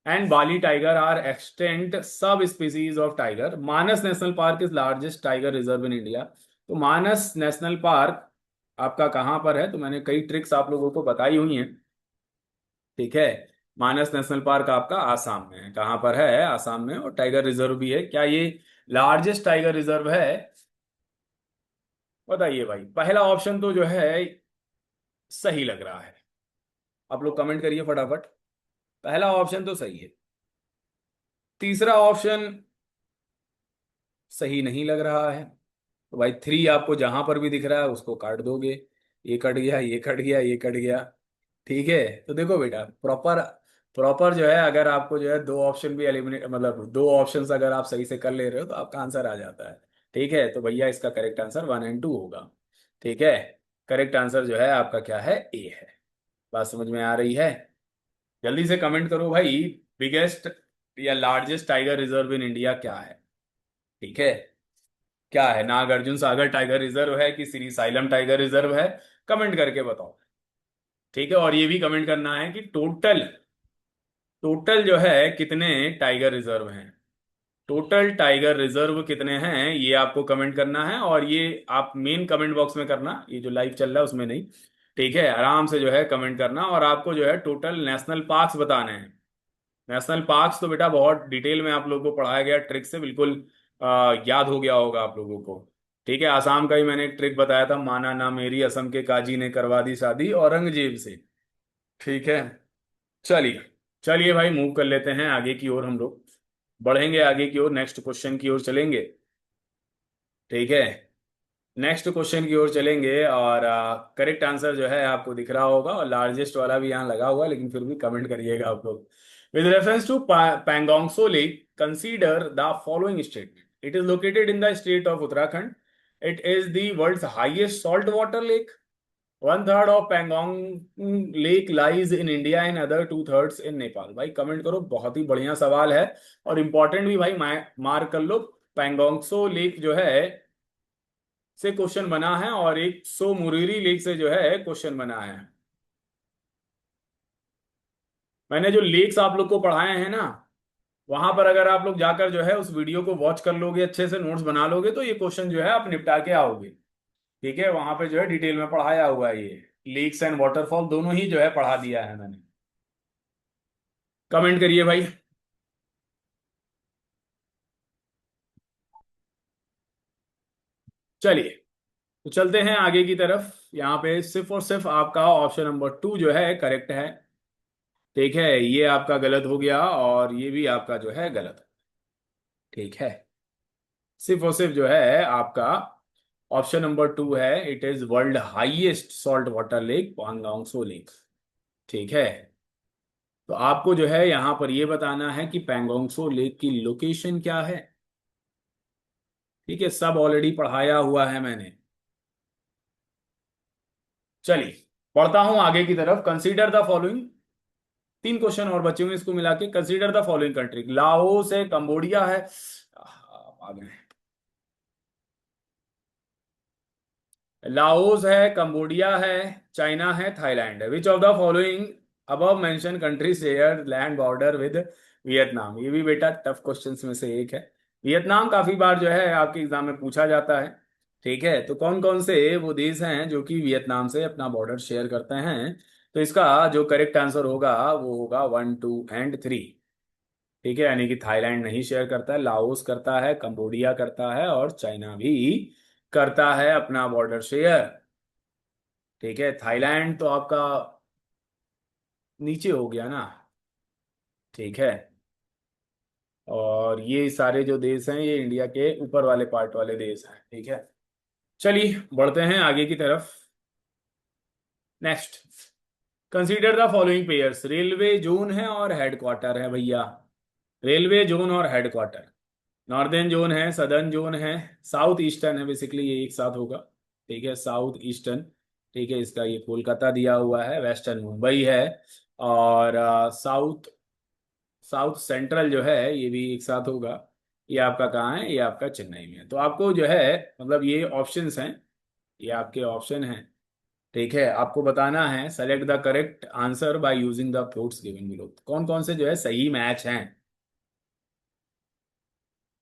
and Bali tiger are extinct sub species of tiger. Manas national park is largest tiger reserve in India. तो मानस नेशनल पार्क आपका कहाँ पर है? तो मैंने कई ट्रिक्स आप लोगों को बताई हुई हैं। ठीक है, मानस नेशनल पार्क आपका आसाम में है। कहाँ पर है? आसाम में। और टाइगर रिजर्व भी है। क्या ये लार्जेस्ट टाइगर रिजर्व है? बताइए भाई। पहला ऑप्शन तो जो है सही लग रहा है, आप लोग कमेंट करिए फटाफट। पहला ऑप्शन तो सही है। तीसरा ऑप्शन सही नहीं लग रहा है। तो भाई 3 आपको जहां पर भी दिख रहा है उसको काट दोगे। ये कट गया, ये कट गया, ये कट गया। ठीक है, तो देखो बेटा प्रॉपर प्रॉपर जो है, अगर आपको जो है दो ऑप्शन भी एलिमिनेट, मतलब दो ऑप्शंस अगर आप सही से कर ले रहे हो तो आपका आंसर आ जाता है। ठीक है, तो भैया इसका करेक्ट आंसर 1 और 2 होगा। ठीक है, करेक्ट आंसर जो है आपका क्या है? ए है। बात समझ में आ रही है? जल्दी से कमेंट करो भाई, बिगेस्ट या largest tiger reserve in India क्या है? ठीक है, क्या है, नागार्जुन सागर टाइगर रिजर्व है कि श्री साइलम टाइगर रिजर्व है? कमेंट करके बताओ। ठीक है, और ये भी कमेंट करना है कि टोटल टोटल जो है कितने टाइगर रिजर्व हैं। टोटल टाइगर रिजर्व कितने हैं ये आपको कमेंट करना है, और ये आप मेन कमेंट बॉक्स में करना, ये जो लाइव चल रहा है उसमें नहीं। ठीक है, आराम से जो है कमेंट करना, और आपको जो है टोटल नेशनल पार्क्स बताने हैं। नेशनल पार्क्स तो बेटा बहुत डिटेल में आप लोगों को पढ़ाया गया, ट्रिक से बिल्कुल याद हो गया होगा आप लोगों को। ठीक है, आसाम का ही मैंने एक ट्रिक बताया था, माना ना मेरी असम के काजी ने करवा दी शादी औरंगजेब से। ठीक है, चलिए। चलिए भाई, मूव कर लेते हैं आगे की ओर, हम लोग बढ़ेंगे आगे की ओर, नेक्स्ट क्वेश्चन की ओर चलेंगे। ठीक है, नेक्स्ट क्वेश्चन की ओर चलेंगे, और करेक्ट आंसर जो है आपको दिख रहा होगा, और लार्जेस्ट वाला भी यहाँ लगा हुआ है, लेकिन फिर भी कमेंट करिएगा आप लोग। With reference to Pangong Tso lake, consider the following statement. It is located in the state of Uttarakhand. It is the world's highest salt water lake. One third of Pangong lake lies in India and other two thirds in Nepal. भाई comment करो, बहुत ही बढ़िया सवाल है, और important भी भाई, mark कर लो। पैंगोंगसो लेक जो है से क्वेश्चन बना है, और एक सो मुरीरी लेक से जो है क्वेश्चन बना है। मैंने जो लेक्स आप लोग को पढ़ाए हैं ना, वहां पर अगर आप लोग जाकर जो है उस वीडियो को वॉच कर लोगे, अच्छे से नोट्स बना लोगे, तो ये क्वेश्चन जो है आप निपटा के आओगे। ठीक है, वहां पे जो है डिटेल में पढ़ाया हुआ है, ये लेक्स एंड वाटरफॉल दोनों ही जो है पढ़ा दिया है मैंने। कमेंट करिए भाई। चलिए, तो चलते हैं आगे की तरफ। यहाँ पे सिर्फ और सिर्फ आपका ऑप्शन नंबर 2 जो है करेक्ट है। ठीक है, ये आपका गलत हो गया, और ये भी आपका जो है गलत। ठीक है, सिर्फ और सिर्फ जो है आपका ऑप्शन नंबर 2 है। It is world highest salt water lake Pangong so lake. ठीक है, तो आपको जो है यहां पर ये बताना है कि पैंगोंग सो लेक की लोकेशन क्या है। ठीक है, सब ऑलरेडी पढ़ाया हुआ है मैंने। चलिए, पढ़ता हूं आगे की तरफ। Consider the following. 3 क्वेश्चन और बचे हुए इसको मिला के। Consider the following country. Laos है, कंबोडिया है, आगे लाओस है, कंबोडिया है, चाइना है, थाईलैंड है। Which of the following above mention country share land border with Vietnam. ये भी बेटा टफ क्वेश्चंस में से एक है। वियतनाम काफी बार जो है आपके एग्जाम में पूछा जाता है। ठीक है, तो कौन कौन से वो देश हैं जो कि वियतनाम से अपना बॉर्डर शेयर करते हैं? तो इसका जो करेक्ट आंसर होगा वो होगा 1, 2 एंड 3। ठीक है, यानी कि थाईलैंड नहीं शेयर करता है, लाओस करता है, कंबोडिया करता है, और चाइना भी करता है अपना बॉर्डर शेयर। ठीक है, थाईलैंड तो आपका नीचे हो गया ना। ठीक है, और ये सारे जो देश हैं ये इंडिया के ऊपर वाले पार्ट वाले देश हैं। ठीक है, चलिए बढ़ते हैं आगे की तरफ। Next, consider the following pairs. Railway zone है और हेडक्वार्टर है भैया। रेलवे जोन और हेडक्वार्टर। नॉर्दर्न जोन है, सदर्न जोन है, साउथ ईस्टर्न है, बेसिकली ये एक साथ होगा। ठीक है, साउथ ईस्टर्न। ठीक है, इसका ये कोलकाता दिया हुआ है, वेस्टर्न मुंबई है, और साउथ साउथ सेंट्रल जो है ये भी एक साथ होगा। ये आपका कहाँ है? ये आपका चेन्नई में है। तो आपको जो है मतलब ये ऑप्शंस हैं, ये आपके ऑप्शन हैं। ठीक है, आपको बताना है select the correct answer by using the codes given below. कौन कौन से जो है सही मैच हैं।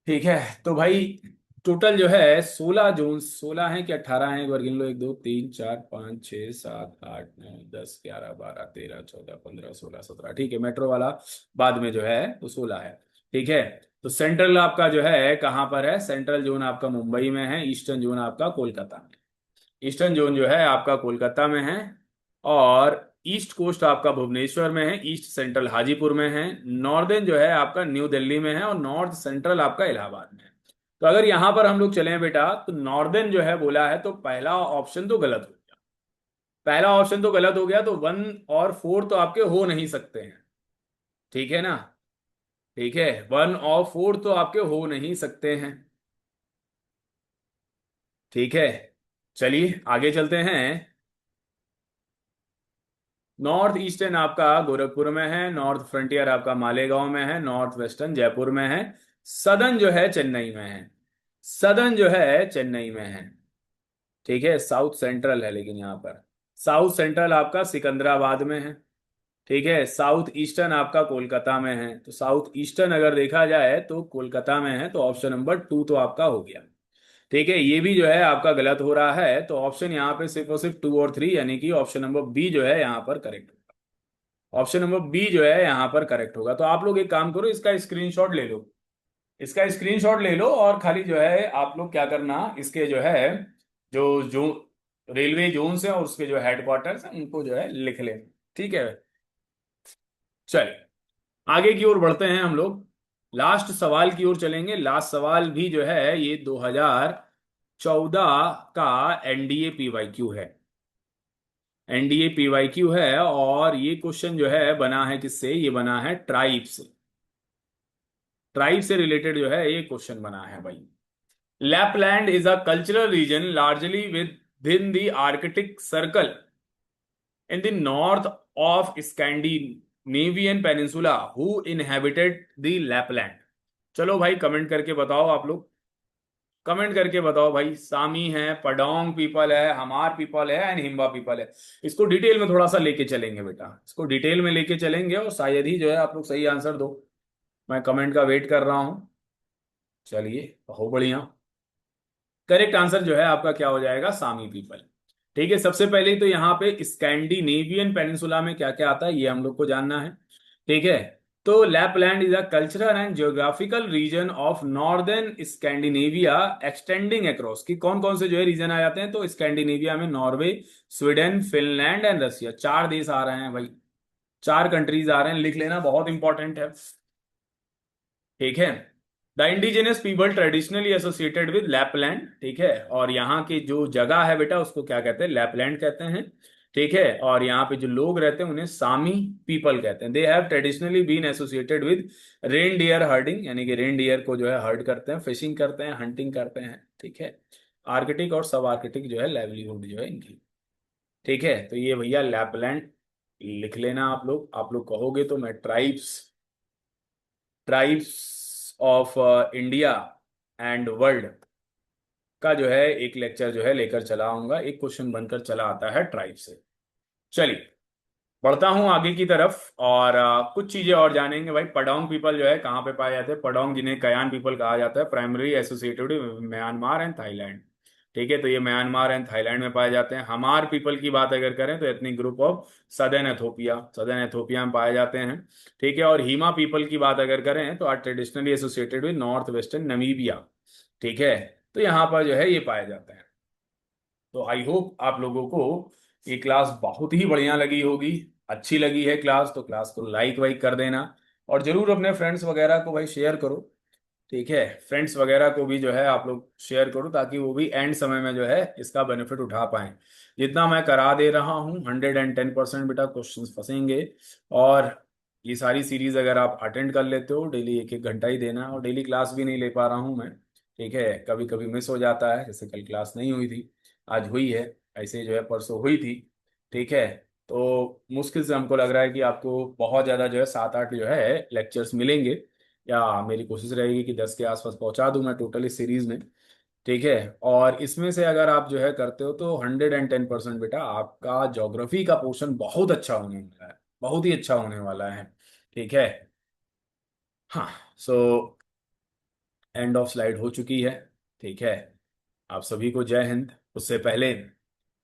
ठीक है, तो भाई टोटल जो है 16 जोन, 16 हैं कि 18 हैं? एक बार गिन लो, 1, 2, 3, 4, 5, 6, 7, 8, 9, 10, 11, 12, 13, 14, 15, 16, 17। ठीक है, मेट्रो वाला बाद में जो है तो 16 है। ठीक है, तो सेंट्रल आपका जो है कहाँ पर है? सेंट्रल जोन आपका मुंबई में है, ईस्टर्न जोन आपका कोलकाता में। ईस्टर्न जोन जो है आपका कोलकाता में है, और ईस्ट कोस्ट आपका भुवनेश्वर में है, ईस्ट सेंट्रल हाजीपुर में है, नॉर्दर्न जो है आपका न्यू दिल्ली में है, और नॉर्थ सेंट्रल आपका इलाहाबाद में है। तो अगर यहां पर हम लोग चलें बेटा, तो नॉर्दर्न जो है बोला है, तो पहला ऑप्शन तो गलत हो गया। पहला ऑप्शन तो गलत हो गया, तो 1 और 4 तो आपके हो नहीं सकते हैं। ठीक है ना? ठीक है, 1 और 4 तो आपके हो नहीं सकते हैं। ठीक है, चलिए आगे चलते हैं। नॉर्थ ईस्टर्न आपका गोरखपुर में है, नॉर्थ फ्रंटियर आपका मालेगांव में है, नॉर्थ वेस्टर्न जयपुर में है, सदर्न जो है चेन्नई में है। सदर्न जो है चेन्नई में है। ठीक है, साउथ सेंट्रल है लेकिन यहाँ पर साउथ सेंट्रल आपका सिकंदराबाद में है। ठीक है, साउथ ईस्टर्न आपका कोलकाता में है। तो साउथ ईस्टर्न अगर देखा जाए तो कोलकाता में है, तो ऑप्शन नंबर 2 तो आपका हो गया। ठीक है, ये भी जो है आपका गलत हो रहा है, तो ऑप्शन यहाँ पे सिर्फ और सिर्फ 2 और 3, यानी कि ऑप्शन नंबर बी जो है यहाँ पर करेक्ट होगा। ऑप्शन नंबर बी जो है यहाँ पर करेक्ट होगा। तो आप लोग एक काम करो, इसका स्क्रीनशॉट ले लो। इसका स्क्रीनशॉट ले लो और खाली जो है आप लोग क्या करना, इसके जो है जो रेलवे जोन है और उसके जो हेडक्वार्टर्स हैं उनको जो है लिख लेना। ठीक है, चलिए आगे की ओर बढ़ते हैं हम लोग। लास्ट सवाल की ओर चलेंगे। लास्ट सवाल भी जो है ये 2014 का एनडीए पीवाईक्यू है। एनडीए पीवाईक्यू है और ये क्वेश्चन जो है बना है किससे, ये बना है ट्राइब से। ट्राइब से रिलेटेड जो है ये क्वेश्चन बना है भाई। Lapland is a cultural region largely within the Arctic circle in the north of Scandinavian Peninsula who inhabited the Lapland। चलो भाई कमेंट करके बताओ आप लोग। कमेंट करके बताओ भाई, सामी है, पडोंग पीपल है, हमार पीपल है एंड हिम्बा पीपल है। इसको डिटेल में थोड़ा सा लेके चलेंगे बेटा, इसको डिटेल में लेके चलेंगे और शायद ही जो है आप लोग सही आंसर दो। मैं कमेंट का वेट कर रहा हूं। चलिए बहुत बढ़िया। करेक्ट आंसर जो है आपका क्या हो जाएगा, सामी पीपल। ठीक है, सबसे पहले तो यहाँ पे स्कैंडिनेवियन पेनिनसुला में क्या क्या आता है ये हम लोग को जानना है। ठीक है, तो Lapland is a cultural and geographical region of northern Scandinavia extending across. कि कौन कौन से जो है रीजन आ जाते हैं, तो स्कैंडिनेविया में Norway, Sweden, Finland and Russia, 4 देश आ रहे हैं भाई। 4 कंट्रीज आ रहे हैं, लिख लेना, बहुत इंपॉर्टेंट है। ठीक है, the indigenous people traditionally associated with Lapland. ठीक है, और यहाँ की जो जगह है बेटा उसको क्या कहते हैं, लैपलैंड कहते हैं। ठीक है, और यहाँ पे जो लोग रहते हैं उन्हें सामी पीपल कहते हैं। They have traditionally been associated with reindeer herding, यानी कि रेन डियर को जो है हर्ड करते हैं, फिशिंग करते हैं, हंटिंग करते हैं। ठीक है, आर्कटिक और सब आर्कटिक जो है लाइवलीहुड जो है इनकी। ठीक है, तो ये भैया लैपलैंड लिख लेना आप लोग। आप लोग कहोगे तो मैं tribes tribes of India and world का जो है एक लेक्चर जो है लेकर चला आऊंगा। एक क्वेश्चन बनकर चला आता है ट्राइब से। चलिए बढ़ता हूं आगे की तरफ और कुछ चीजें और जानेंगे भाई। पडोंग पीपल जो है कहाँ पे पाए जाते हैं, पडोंग जिन्हें कयान पीपल कहा जाता है, primary associated Myanmar and Thailand. ठीक है, तो ये म्यांमार एंड थाईलैंड में पाए जाते हैं। हमार पीपल की बात अगर करें तो ethnic group of southern Ethiopia में पाए जाते हैं। ठीक है, और हीमा पीपल की बात अगर करें तो are traditionally associated with north western Namibia. ठीक है, तो यहाँ पर जो है ये पाए जाते हैं। तो आई होप आप लोगों को ये क्लास बहुत ही बढ़िया लगी होगी। अच्छी लगी है क्लास तो क्लास को लाइक वाइक कर देना और जरूर अपने फ्रेंड्स वगैरह को भाई शेयर करो। ठीक है, फ्रेंड्स वगैरह को भी जो है आप लोग शेयर करो ताकि वो भी एंड समय में जो है इसका बेनिफिट उठा पाए। जितना मैं करा दे रहा हूँ 110% बेटा क्वेश्चंस फंसेंगे। और ये सारी सीरीज अगर आप अटेंड कर लेते हो, डेली एक एक घंटा ही देना, और डेली क्लास भी नहीं ले पा रहा हूँ मैं। ठीक है, कभी कभी मिस हो जाता है, जैसे कल क्लास नहीं हुई थी, आज हुई है। ऐसे ही जो है परसों हुई थी। ठीक है, तो मुश्किल से हमको लग रहा है कि आपको बहुत ज़्यादा जो है 7-8 जो है लेक्चर्स मिलेंगे, या मेरी कोशिश रहेगी कि 10 के आसपास पहुंचा दूं मैं टोटल इस सीरीज में। ठीक है, और इसमें से अगर आप जो है करते हो तो 110% बेटा आपका ज्योग्राफी का पोर्शन बहुत अच्छा होने वाला है, बहुत ही अच्छा होने वाला है। ठीक है, हाँ। सो एंड ऑफ स्लाइड हो चुकी है। ठीक है, आप सभी को जय हिंद। उससे पहले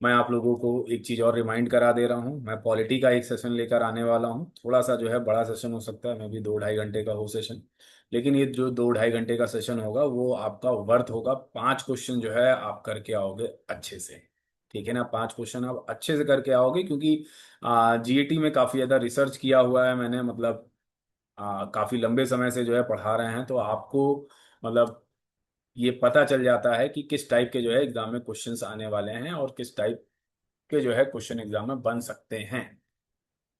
मैं आप लोगों को एक चीज़ और रिमाइंड करा दे रहा हूँ, मैं पॉलिटी का एक सेशन लेकर आने वाला हूँ। थोड़ा सा जो है बड़ा सेशन हो सकता है, मैं भी 2-2.5 घंटे का हो सेशन। लेकिन ये जो 2-2.5 घंटे का सेशन होगा वो आपका वर्थ होगा। 5 क्वेश्चन जो है आप करके आओगे अच्छे से। ठीक है ना, 5 क्वेश्चन आप अच्छे से करके आओगे, क्योंकि जीएटी में काफ़ी ज़्यादा रिसर्च किया हुआ है मैंने, मतलब काफ़ी लंबे समय से जो है पढ़ा रहे हैं, तो आपको मतलब ये पता चल जाता है कि किस टाइप के जो है एग्जाम में क्वेश्चंस आने वाले हैं और किस टाइप के जो है क्वेश्चन एग्जाम में बन सकते हैं।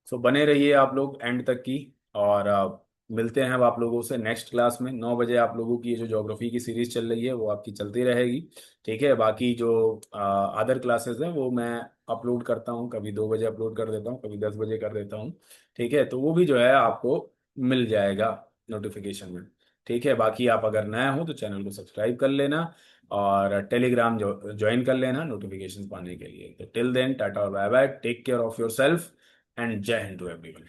सो बने रहिए आप लोग एंड तक की। और मिलते हैं अब आप लोगों से नेक्स्ट क्लास में 9 बजे। आप लोगों की ये जो ज्योग्राफी की सीरीज चल रही है वो आपकी चलती रहेगी। ठीक है, बाकी जो अदर क्लासेस हैं वो मैं अपलोड करता हूँ, कभी 2 बजे अपलोड कर देता हूँ, कभी 10 बजे कर देता हूँ। ठीक है, तो वो भी जो है आपको मिल जाएगा नोटिफिकेशन में। ठीक है, बाकी आप अगर नया हो तो चैनल को सब्सक्राइब कर लेना और टेलीग्राम ज्वाइन कर लेना नोटिफिकेशंस पाने के लिए। तो टिल देन, टाटा और bye bye, take care of yourself and जय हिंद टू एवरीवन।